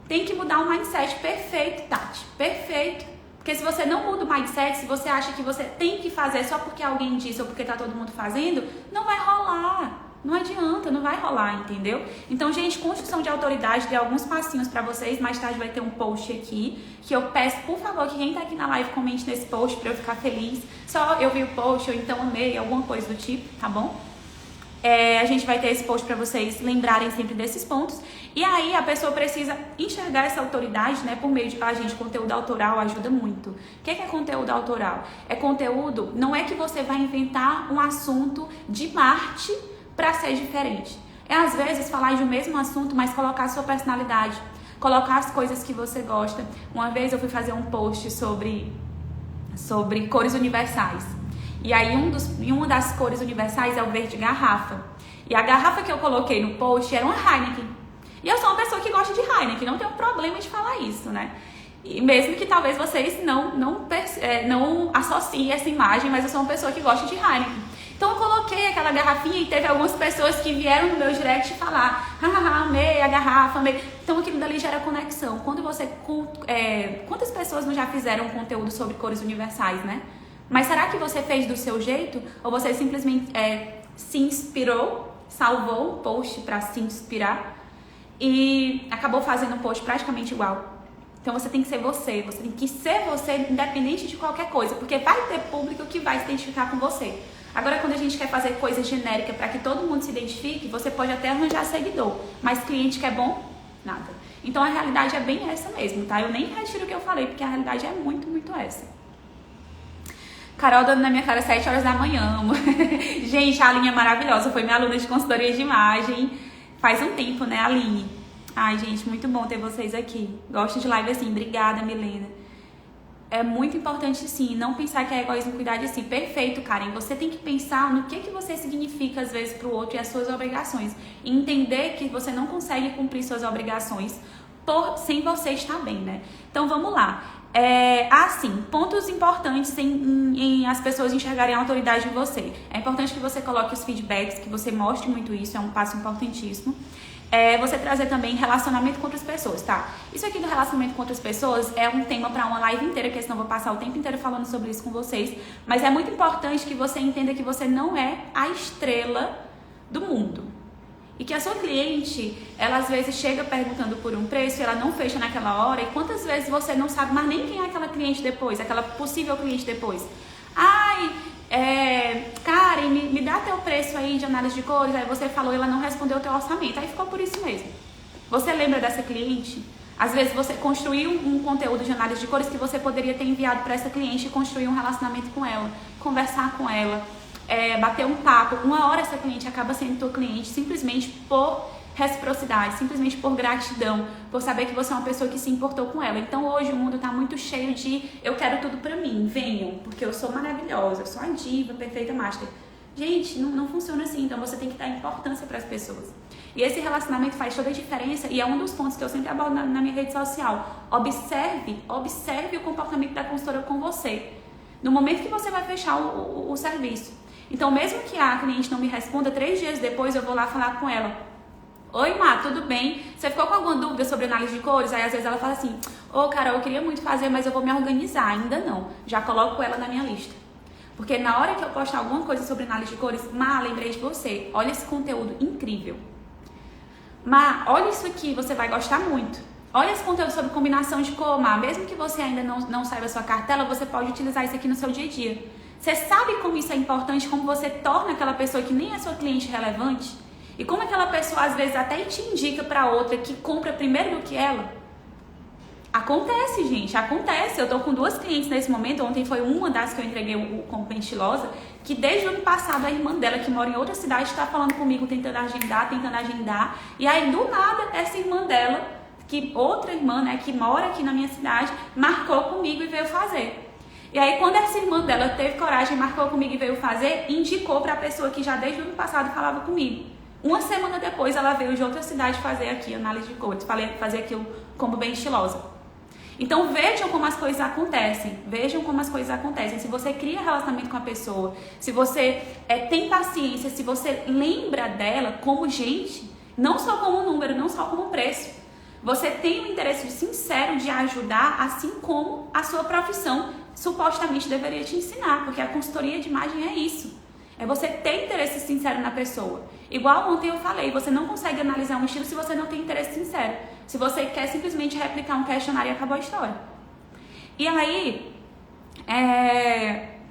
Tem que mudar o mindset. Perfeito, Tati. Perfeito. Porque se você não muda o mindset, se você acha que você tem que fazer só porque alguém disse ou porque tá todo mundo fazendo, não vai rolar. Não adianta, não vai rolar, entendeu? Então, gente, construção de autoridade, dei alguns passinhos pra vocês. Mais tarde vai ter um post aqui, que eu peço, por favor, que quem tá aqui na live comente nesse post pra eu ficar feliz. Só eu vi o post, ou então amei, alguma coisa do tipo, tá bom? A gente vai ter esse post pra vocês lembrarem sempre desses pontos. E aí, a pessoa precisa enxergar essa autoridade, né? Por meio de, gente, conteúdo autoral ajuda muito. O que é conteúdo autoral? É conteúdo, não é que você vai inventar um assunto de Marte para ser diferente. É às vezes falar de um mesmo assunto, mas colocar a sua personalidade, colocar as coisas que você gosta. Uma vez eu fui fazer um post sobre cores universais. E aí uma das cores universais é o verde garrafa. E a garrafa que eu coloquei no post era uma Heineken. E eu sou uma pessoa que gosta de Heineken, não tenho problema de falar isso, né? E mesmo que talvez vocês não associem essa imagem, mas eu sou uma pessoa que gosta de Heineken. Então eu coloquei aquela garrafinha e teve algumas pessoas que vieram no meu direct falar, amei a garrafa, amei. Então aquilo dali gera conexão. Quantas pessoas não já fizeram conteúdo sobre cores universais, né? Mas será que você fez do seu jeito? Ou você simplesmente se inspirou, salvou um post para se inspirar e acabou fazendo um post praticamente igual? Então você tem que ser você tem que ser você independente de qualquer coisa, porque vai ter público que vai se identificar com você. Agora, quando a gente quer fazer coisa genérica para que todo mundo se identifique, você pode até arranjar seguidor, mas cliente que é bom, nada. Então, a realidade é bem essa mesmo, tá? Eu nem retiro o que eu falei, porque a realidade é muito, muito essa. Carol dando na minha cara 7 horas da manhã, amo. Gente, a Aline é maravilhosa, foi minha aluna de consultoria de imagem faz um tempo, né, Aline? Ai, gente, muito bom ter vocês aqui. Gosto de live assim, obrigada, Milena. É muito importante, sim, não pensar que é egoísmo cuidar de si. Perfeito, Karen. Você tem que pensar no que você significa, às vezes, para o outro e as suas obrigações. E entender que você não consegue cumprir suas obrigações sem você estar bem, né? Então, vamos lá. Assim, pontos importantes em as pessoas enxergarem a autoridade em você. É importante que você coloque os feedbacks, que você mostre muito isso, é um passo importantíssimo. Você trazer também relacionamento com outras pessoas, tá? Isso aqui do relacionamento com outras pessoas é um tema para uma live inteira, que senão eu vou passar o tempo inteiro falando sobre isso com vocês. Mas é muito importante que você entenda que você não é a estrela do mundo. E que a sua cliente, ela às vezes chega perguntando por um preço e ela não fecha naquela hora. E quantas vezes você não sabe mais nem quem é aquela cliente depois, aquela possível cliente depois. Karen, me dá teu preço aí de análise de cores. Aí você falou e ela não respondeu o teu orçamento. Aí ficou por isso mesmo. Você lembra dessa cliente? Às vezes você construiu um conteúdo de análise de cores que você poderia ter enviado para essa cliente e construir um relacionamento com ela, conversar com ela. Bater um papo. Uma hora essa cliente acaba sendo tua cliente simplesmente por reciprocidade, simplesmente por gratidão, por saber que você é uma pessoa que se importou com ela. Então hoje o mundo tá muito cheio de eu quero tudo pra mim, venham, porque eu sou maravilhosa, eu sou a diva, perfeita master. Gente, não funciona assim, então você tem que dar importância para as pessoas. E esse relacionamento faz toda a diferença e é um dos pontos que eu sempre abordo na minha rede social. Observe o comportamento da consultora com você. No momento que você vai fechar o serviço. Então, mesmo que a cliente não me responda, 3 dias depois eu vou lá falar com ela. Oi, Má, tudo bem? Você ficou com alguma dúvida sobre análise de cores? Aí, às vezes, ela fala assim, Carol, eu queria muito fazer, mas eu vou me organizar. Ainda não. Já coloco ela na minha lista. Porque na hora que eu postar alguma coisa sobre análise de cores, Má, lembrei de você. Olha esse conteúdo incrível. Má, olha isso aqui, você vai gostar muito. Olha esse conteúdo sobre combinação de cor, Má. Mesmo que você ainda não saiba a sua cartela, você pode utilizar isso aqui no seu dia a dia. Você sabe como isso é importante, como você torna aquela pessoa que nem é sua cliente relevante? E como aquela pessoa às vezes até te indica para outra que compra primeiro do que ela? Acontece, gente, acontece. Eu tô com 2 clientes nesse momento. Ontem foi uma das que eu entreguei como pentilosa, que desde o ano passado a irmã dela, que mora em outra cidade, está falando comigo, tentando agendar. E aí, do nada, essa irmã dela, que outra irmã, né, que mora aqui na minha cidade, marcou comigo e veio fazer. E aí, quando essa irmã dela teve coragem, marcou comigo e veio fazer, indicou para a pessoa que já desde o ano passado falava comigo. Uma semana depois, ela veio de outra cidade fazer aqui análise de cores, fazer aquilo como bem estilosa. Então, vejam como as coisas acontecem. Se você cria relacionamento com a pessoa, se você tem paciência, se você lembra dela como gente, não só como número, não só como preço. Você tem um interesse sincero de ajudar, assim como a sua profissão supostamente deveria te ensinar, porque a consultoria de imagem é isso. É você ter interesse sincero na pessoa. Igual ontem eu falei, você não consegue analisar um estilo se você não tem interesse sincero. Se você quer simplesmente replicar um questionário e acabou a história. E aí,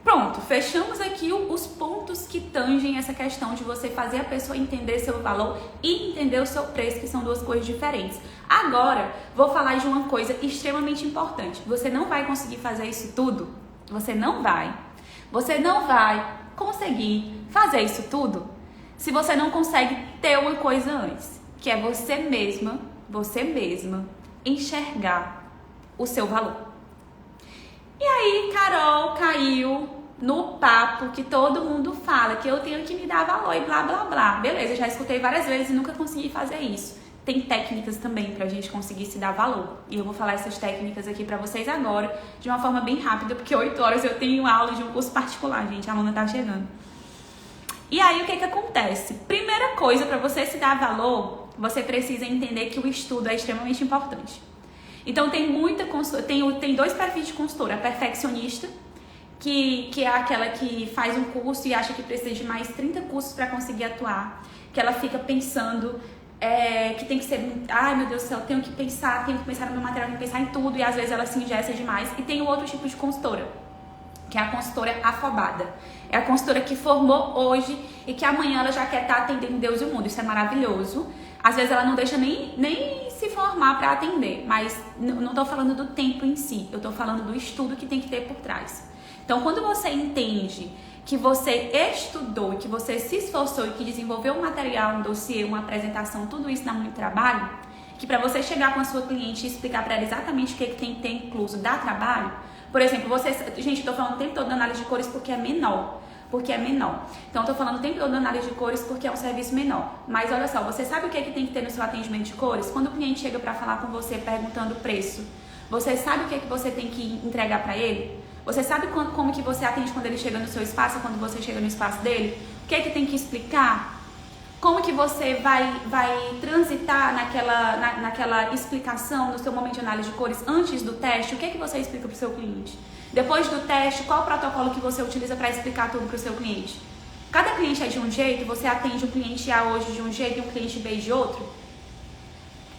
pronto, fechamos aqui os pontos que tangem essa questão de você fazer a pessoa entender seu valor e entender o seu preço, que são 2 coisas diferentes. Agora, vou falar de uma coisa extremamente importante. Você não vai conseguir fazer isso tudo. Você não vai conseguir fazer isso tudo se você não consegue ter uma coisa antes, que é você mesma enxergar o seu valor. E aí, Carol caiu no papo que todo mundo fala, que eu tenho que me dar valor e blá, blá, blá. Beleza, já escutei várias vezes e nunca consegui fazer isso. Tem técnicas também pra gente conseguir se dar valor. E eu vou falar essas técnicas aqui pra vocês agora, de uma forma bem rápida, porque 8 horas eu tenho aula de um curso particular, gente. A aluna tá chegando. E aí, o que acontece? Primeira coisa, pra você se dar valor, você precisa entender que o estudo é extremamente importante. Então, tem 2 perfis de consultora. A perfeccionista, que é aquela que faz um curso e acha que precisa de mais 30 cursos pra conseguir atuar. Que ela fica pensando... que tem que ser, ai meu Deus do céu, tenho que pensar no meu material, tenho que pensar em tudo, e às vezes ela se engessa demais. E tem o outro tipo de consultora, que é a consultora afobada. É a consultora que formou hoje e que amanhã ela já quer estar atendendo Deus e o mundo. Isso é maravilhoso. Às vezes ela não deixa nem se formar para atender, mas não estou falando do tempo em si, eu estou falando do estudo que tem que ter por trás. Então, quando você entende que você estudou, que você se esforçou e que desenvolveu um material, um dossiê, uma apresentação, tudo isso dá muito trabalho, que para você chegar com a sua cliente e explicar para ela exatamente o que tem que ter incluso dá trabalho. Por exemplo, gente, eu tô falando o tempo todo da análise de cores porque é menor. Então, eu tô falando o tempo todo da análise de cores porque é um serviço menor. Mas olha só, você sabe o que tem que ter no seu atendimento de cores? Quando o cliente chega para falar com você perguntando o preço, Você sabe o que você tem que entregar para ele? Você sabe como que você atende quando ele chega no seu espaço, quando você chega no espaço dele? O que tem que explicar? Como que você vai transitar naquela explicação no seu momento de análise de cores antes do teste? O que você explica para o seu cliente? Depois do teste, qual o protocolo que você utiliza para explicar tudo para o seu cliente? Cada cliente é de um jeito, você atende um cliente A hoje de um jeito e um cliente B de outro?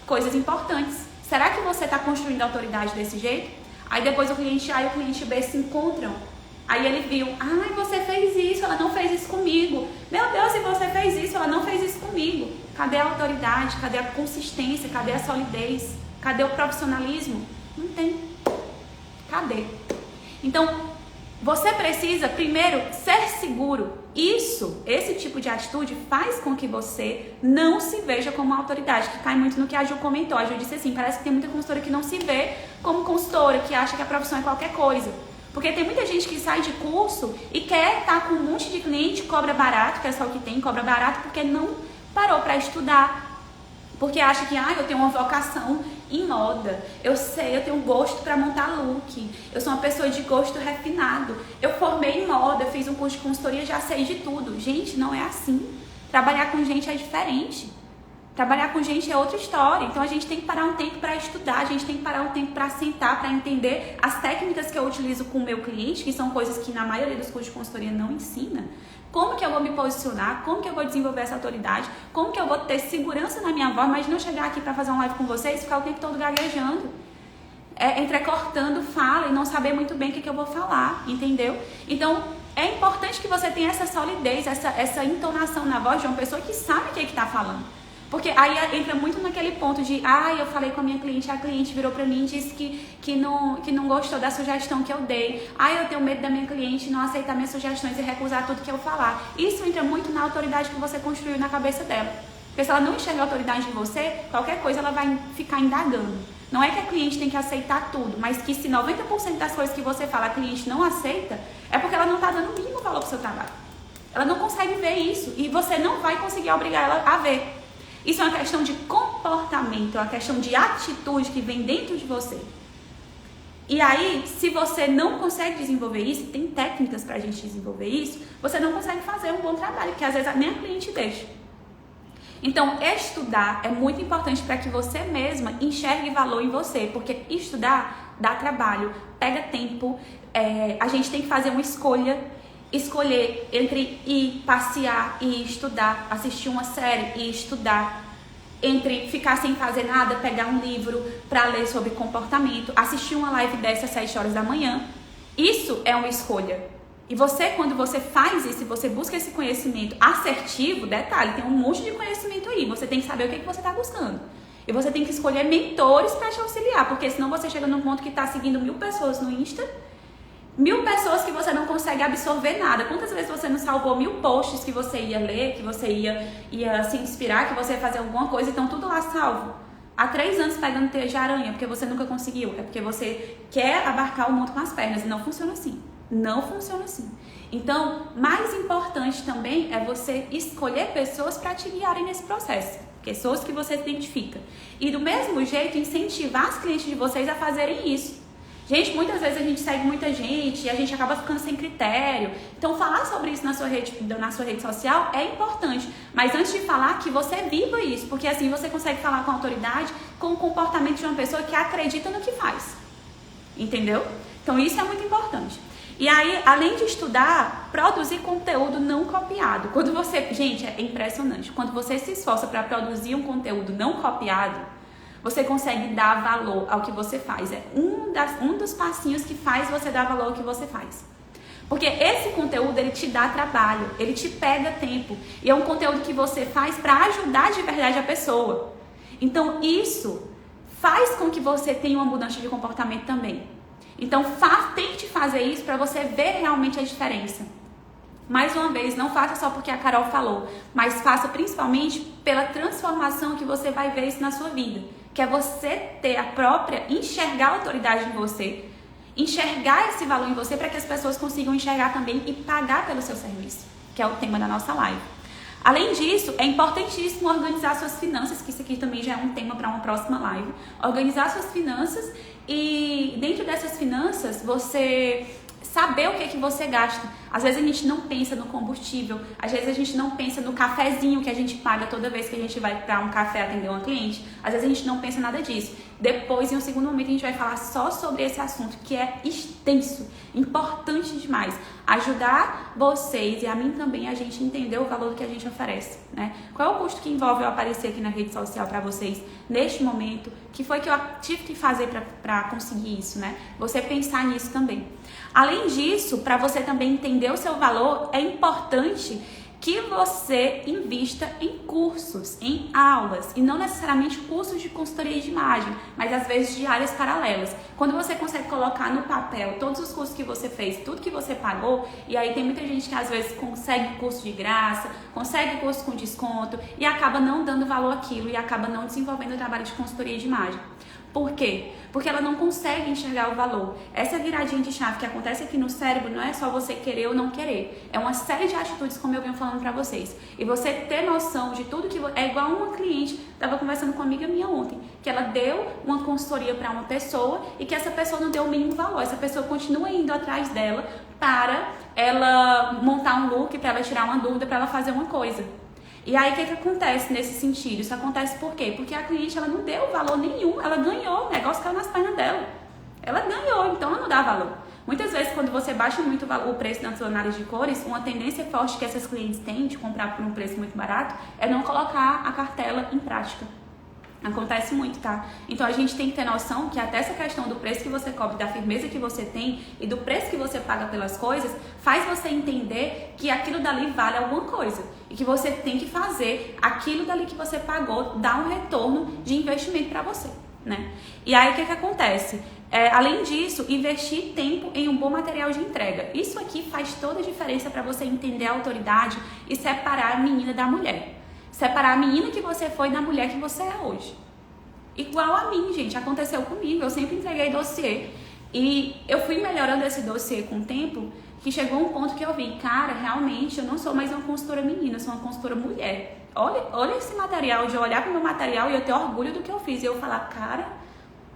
Coisas importantes. Será que você está construindo a autoridade desse jeito? Aí depois o cliente A e o cliente B se encontram. Aí ele viu, você fez isso, ela não fez isso comigo. Meu Deus, se você fez isso, ela não fez isso comigo. Cadê a autoridade? Cadê a consistência? Cadê a solidez? Cadê o profissionalismo? Não tem. Cadê? Então, você precisa primeiro ser seguro. Esse tipo de atitude faz com que você não se veja como uma autoridade, que cai muito no que a Ju comentou. A Ju disse assim, parece que tem muita consultora que não se vê como consultora, que acha que a profissão é qualquer coisa. Porque tem muita gente que sai de curso e quer estar com um monte de cliente, cobra barato, que é só o que tem, cobra barato porque não parou para estudar. Porque acha que, eu tenho uma vocação em moda, eu tenho gosto para montar look, eu sou uma pessoa de gosto refinado, eu formei em moda, fiz um curso de consultoria, já sei de tudo. Gente, não é assim. Trabalhar com gente é diferente. Trabalhar com gente é outra história. Então a gente tem que parar um tempo para estudar, a gente tem que parar um tempo para sentar, para entender as técnicas que eu utilizo com o meu cliente, que são coisas que na maioria dos cursos de consultoria não ensina. Como que eu vou me posicionar, como que eu vou desenvolver essa autoridade, como que eu vou ter segurança na minha voz, mas não chegar aqui para fazer uma live com vocês e ficar o tempo todo gaguejando, entrecortando fala e não saber muito bem o que eu vou falar, entendeu? Então, é importante que você tenha essa solidez, essa entonação na voz de uma pessoa que sabe o que está falando. Porque aí entra muito naquele ponto de, eu falei com a minha cliente, a cliente virou pra mim e disse que não gostou da sugestão que eu dei. Eu tenho medo da minha cliente não aceitar minhas sugestões e recusar tudo que eu falar. Isso entra muito na autoridade que você construiu na cabeça dela. Porque se ela não enxerga a autoridade em você, qualquer coisa ela vai ficar indagando. Não é que a cliente tem que aceitar tudo, mas que se 90% das coisas que você fala a cliente não aceita, é porque ela não tá dando o mínimo valor pro seu trabalho. Ela não consegue ver isso e você não vai conseguir obrigar ela a ver. Isso é uma questão de comportamento, é uma questão de atitude que vem dentro de você. E aí, se você não consegue desenvolver isso, tem técnicas pra gente desenvolver isso, você não consegue fazer um bom trabalho, porque às vezes nem a cliente deixa. Então, estudar é muito importante para que você mesma enxergue valor em você, porque estudar dá trabalho, pega tempo, a gente tem que fazer uma escolher entre ir passear e estudar, assistir uma série e estudar, entre ficar sem fazer nada, pegar um livro para ler sobre comportamento, assistir uma live dessa às 7 horas da manhã. Isso é uma escolha. E você, quando você faz isso, você busca esse conhecimento assertivo, detalhe, tem um monte de conhecimento aí, você tem que saber o que você está buscando. E você tem que escolher mentores para te auxiliar, porque senão você chega num ponto que está seguindo 1000 pessoas no Insta, 1000 pessoas que você não consegue absorver nada. Quantas vezes você não salvou 1000 posts que você ia ler, que você ia se inspirar, que você ia fazer alguma coisa, então tudo lá salvo. Há 3 anos pegando teia de aranha, porque você nunca conseguiu. É porque você quer abarcar o mundo com as pernas e não funciona assim. Não funciona assim. Então, mais importante também é você escolher pessoas para te guiarem nesse processo. Pessoas que você identifica. E do mesmo jeito, incentivar os clientes de vocês a fazerem isso. Gente, muitas vezes a gente segue muita gente e a gente acaba ficando sem critério. Então, falar sobre isso na sua rede social é importante. Mas antes de falar, que você viva isso. Porque assim você consegue falar com autoridade, com o comportamento de uma pessoa que acredita no que faz. Entendeu? Então, isso é muito importante. E aí, além de estudar, produzir conteúdo não copiado. Quando você... Gente, é impressionante. Quando você se esforça para produzir um conteúdo não copiado, você consegue dar valor ao que você faz. É um dos passinhos que faz você dar valor ao que você faz. Porque esse conteúdo, ele te dá trabalho, ele te pega tempo. E é um conteúdo que você faz para ajudar de verdade a pessoa. Então, isso faz com que você tenha uma mudança de comportamento também. Então, tente fazer isso para você ver realmente a diferença. Mais uma vez, não faça só porque a Carol falou, mas faça principalmente pela transformação que você vai ver isso na sua vida. Que é você ter a própria, enxergar a autoridade em você, enxergar esse valor em você para que as pessoas consigam enxergar também e pagar pelo seu serviço, que é o tema da nossa live. Além disso, é importantíssimo organizar suas finanças, que isso aqui também já é um tema para uma próxima live. Organizar suas finanças e dentro dessas finanças você saber o que é que você gasta. Às vezes a gente não pensa no combustível, às vezes a gente não pensa no cafezinho que a gente paga toda vez que a gente vai para um café atender uma cliente. Às vezes a gente não pensa nada disso. Depois, em um segundo momento, a gente vai falar só sobre esse assunto, que é extenso, importante demais. Ajudar vocês e a mim também a gente entender o valor que a gente oferece, né? Qual é o custo que envolve eu aparecer aqui na rede social para vocês neste momento? Que foi que eu tive que fazer para conseguir isso, né? Você pensar nisso também. Além disso, para você também entender o seu valor, é importante que você invista em cursos, em aulas, e não necessariamente cursos de consultoria de imagem, mas às vezes de áreas paralelas. Quando você consegue colocar no papel todos os cursos que você fez, tudo que você pagou, e aí tem muita gente que às vezes consegue curso de graça, consegue curso com desconto e acaba não dando valor àquilo e acaba não desenvolvendo o trabalho de consultoria de imagem. Por quê? Porque ela não consegue enxergar o valor. Essa viradinha de chave que acontece aqui no cérebro não é só você querer ou não querer. É uma série de atitudes, como eu venho falando pra vocês. E você ter noção de tudo que... É igual uma cliente, estava conversando com uma amiga minha ontem, que ela deu uma consultoria para uma pessoa e que essa pessoa não deu o mínimo valor. Essa pessoa continua indo atrás dela para ela montar um look, para ela tirar uma dúvida, para ela fazer uma coisa. E aí, o que acontece nesse sentido? Isso acontece por quê? Porque a cliente, ela não deu valor nenhum, ela ganhou, o negócio caiu nas pernas dela. Ela ganhou, então ela não dá valor. Muitas vezes, quando você baixa muito o preço na sua análise de cores, uma tendência forte que essas clientes têm de comprar por um preço muito barato é não colocar a cartela em prática. Acontece muito, tá? Então a gente tem que ter noção que até essa questão do preço que você cobra, da firmeza que você tem e do preço que você paga pelas coisas, faz você entender que aquilo dali vale alguma coisa. E que você tem que fazer aquilo dali que você pagou dar um retorno de investimento para você, né? E aí o que acontece? Além disso, investir tempo em um bom material de entrega. Isso aqui faz toda a diferença para você entender a autoridade e separar a menina da mulher. Separar a menina que você foi da mulher que você é hoje. Igual a mim, gente, aconteceu comigo. Eu sempre entreguei dossiê. E eu fui melhorando esse dossiê com o tempo, que chegou um ponto que eu vi, cara, realmente eu não sou mais uma consultora menina, eu sou uma consultora mulher. Olha esse material, de eu olhar para o meu material e eu ter orgulho do que eu fiz. E eu falar, cara,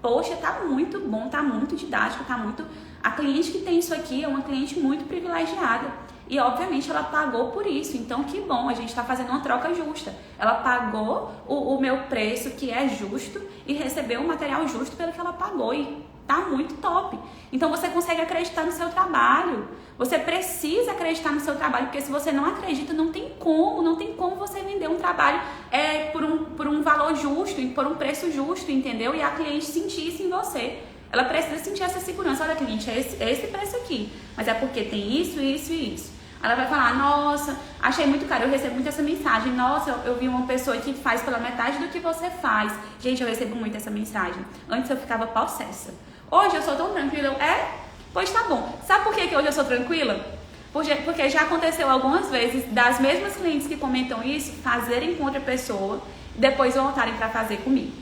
poxa, tá muito bom, tá muito didático, tá muito... A cliente que tem isso aqui é uma cliente muito privilegiada. E, obviamente, ela pagou por isso. Então, que bom, a gente está fazendo uma troca justa. Ela pagou o meu preço, que é justo, e recebeu o material justo pelo que ela pagou. E tá muito top. Então, você consegue acreditar no seu trabalho. Você precisa acreditar no seu trabalho, porque se você não acredita, não tem como você vender um trabalho por um valor justo, por um preço justo, entendeu? E a cliente sentir isso em você. Ela precisa sentir essa segurança. Olha, cliente, é esse preço aqui. Mas é porque tem isso, isso e isso. Ela vai falar, nossa, achei muito caro. Eu recebo muito essa mensagem. Nossa, eu vi uma pessoa que faz pela metade do que você faz. Gente, eu recebo muito essa mensagem. Antes eu ficava possessa. Hoje eu sou tão tranquila. Pois tá bom. Sabe por que hoje eu sou tranquila? Porque já aconteceu algumas vezes das mesmas clientes que comentam isso fazerem com outra pessoa e depois voltarem para fazer comigo.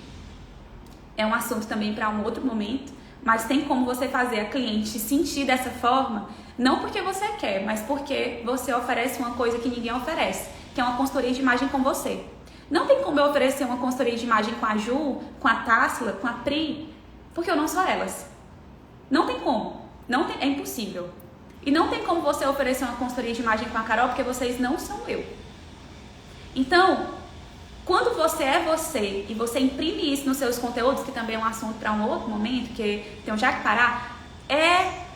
É um assunto também para um outro momento, mas tem como você fazer a cliente sentir dessa forma, não porque você quer, mas porque você oferece uma coisa que ninguém oferece, que é uma consultoria de imagem com você. Não tem como eu oferecer uma consultoria de imagem com a Ju, com a Tássila, com a Pri, porque eu não sou elas. Não tem como. É impossível. E não tem como você oferecer uma consultoria de imagem com a Carol, porque vocês não são eu. Então, quando você é você e você imprime isso nos seus conteúdos, que também é um assunto para um outro momento, que tem já que parar, é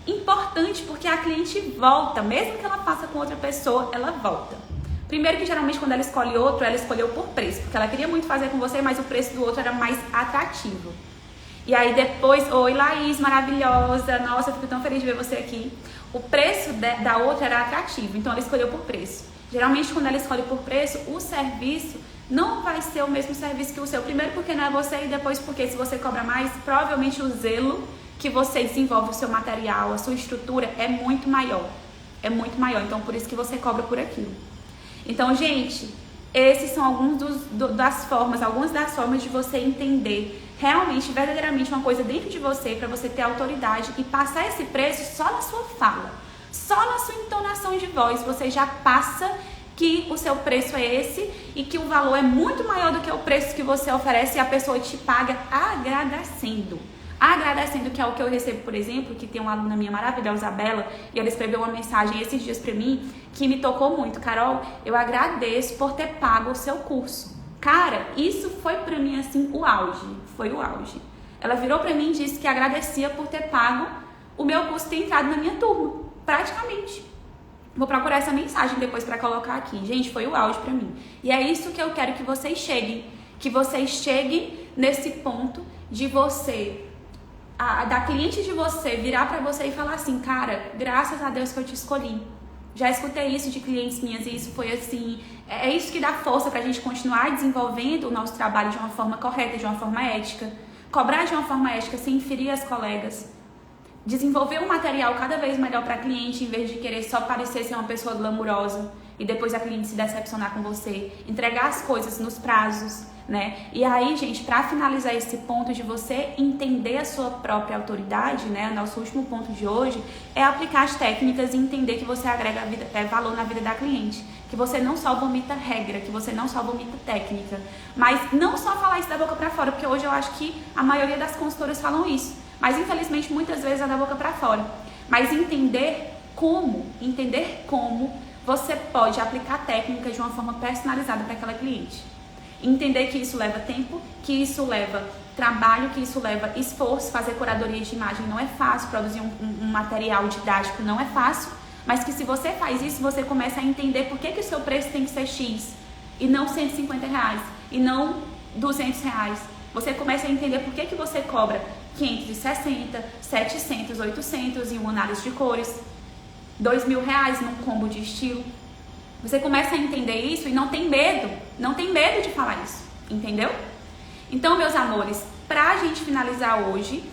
importante porque a cliente volta, mesmo que ela faça com outra pessoa, ela volta. Primeiro que geralmente quando ela escolhe outro, ela escolheu por preço, porque ela queria muito fazer com você, mas o preço do outro era mais atrativo. E aí depois, oi Laís, maravilhosa, nossa, eu fico tão feliz de ver você aqui. O preço da outra era atrativo, então ela escolheu por preço. Geralmente quando ela escolhe por preço, o serviço não vai ser o mesmo serviço que o seu. Primeiro porque não é você e depois porque se você cobra mais, provavelmente o zelo que você desenvolve o seu material, a sua estrutura é muito maior. É muito maior, então por isso que você cobra por aquilo. Então, gente, esses são algumas das formas de você entender realmente, verdadeiramente uma coisa dentro de você para você ter autoridade e passar esse preço só na sua fala. Só na sua entonação de voz você já passa que o seu preço é esse e que o valor é muito maior do que o preço que você oferece e a pessoa te paga agradecendo. Agradecendo, que é o que eu recebo, por exemplo, que tem uma aluna minha maravilhosa, Isabela, e ela escreveu uma mensagem esses dias pra mim que me tocou muito. Carol, eu agradeço por ter pago o seu curso. Cara, isso foi pra mim assim o auge, foi o auge. Ela virou pra mim e disse que agradecia por ter pago o meu curso, ter entrado na minha turma, praticamente. Vou procurar essa mensagem depois pra colocar aqui. Gente, foi o auge pra mim. E é isso que eu quero que vocês cheguem, nesse ponto de você, da cliente de você virar pra você e falar assim, cara, graças a Deus que eu te escolhi. Já escutei isso de clientes minhas e isso foi assim, é isso que dá força pra gente continuar desenvolvendo o nosso trabalho de uma forma correta, de uma forma ética, cobrar de uma forma ética sem ferir as colegas, desenvolver um material cada vez melhor para cliente em vez de querer só parecer ser uma pessoa glamurosa e depois a cliente se decepcionar com você, entregar as coisas nos prazos, né? E aí, gente, para finalizar esse ponto de você entender a sua própria autoridade, né? O nosso último ponto de hoje é aplicar as técnicas e entender que você agrega valor na vida da cliente, que você não só vomita regra, que você não só vomita técnica, mas não só falar isso da boca para fora, porque hoje eu acho que a maioria das consultoras falam isso, mas infelizmente muitas vezes é da boca para fora. Mas entender como você pode aplicar técnicas de uma forma personalizada para aquela cliente. Entender que isso leva tempo, que isso leva trabalho, que isso leva esforço. Fazer curadoria de imagem não é fácil, produzir um material didático não é fácil, mas que se você faz isso, você começa a entender por que o seu preço tem que ser X e não R$150 e não R$200. Você começa a entender por que você cobra 560, 700, 800 em uma análise de cores, R$2.000 num combo de estilo. Você começa a entender isso e não tem medo de falar isso, entendeu? Então, meus amores, pra gente finalizar hoje,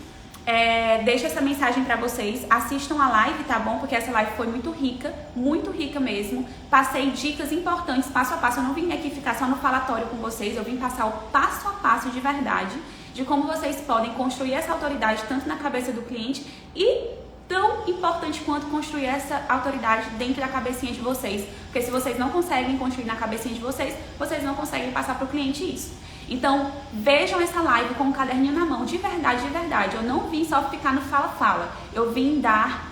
deixo essa mensagem pra vocês, assistam a live, tá bom? Porque essa live foi muito rica mesmo. Passei dicas importantes, passo a passo. Eu não vim aqui ficar só no falatório com vocês, eu vim passar o passo a passo de verdade, de como vocês podem construir essa autoridade tanto na cabeça do cliente e tão importante quanto construir essa autoridade dentro da cabecinha de vocês. Porque se vocês não conseguem construir na cabecinha de vocês, vocês não conseguem passar para o cliente isso. Então, vejam essa live com um caderninho na mão, de verdade, de verdade. Eu não vim só ficar no fala-fala. Eu vim dar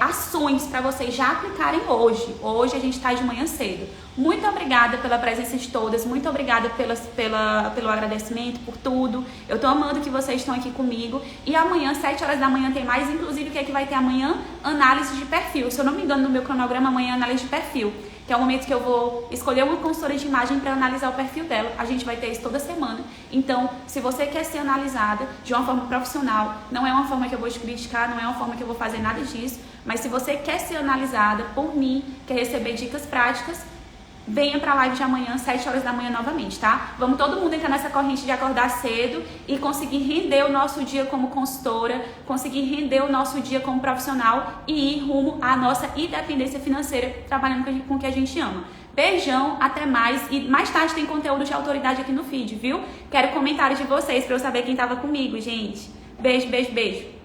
ações para vocês já aplicarem hoje. Hoje a gente está de manhã cedo. Muito obrigada pela presença de todas, muito obrigada pelo agradecimento, por tudo. Eu tô amando que vocês estão aqui comigo. E amanhã, 7 horas da manhã, tem mais. Inclusive, o que é que vai ter amanhã? Análise de perfil. Se eu não me engano, no meu cronograma, amanhã é análise de perfil, que é o momento que eu vou escolher uma consultora de imagem para analisar o perfil dela. A gente vai ter isso toda semana. Então, se você quer ser analisada de uma forma profissional, não é uma forma que eu vou te criticar, não é uma forma que eu vou fazer nada disso, mas se você quer ser analisada por mim, quer receber dicas práticas, venha pra live de amanhã, 7 horas da manhã novamente, tá? Vamos todo mundo entrar nessa corrente de acordar cedo e conseguir render o nosso dia como consultora, conseguir render o nosso dia como profissional e ir rumo à nossa independência financeira, trabalhando com o que a gente ama. Beijão, até mais. E mais tarde tem conteúdo de autoridade aqui no feed, viu? Quero comentários de vocês pra eu saber quem tava comigo, gente. Beijo, beijo, beijo.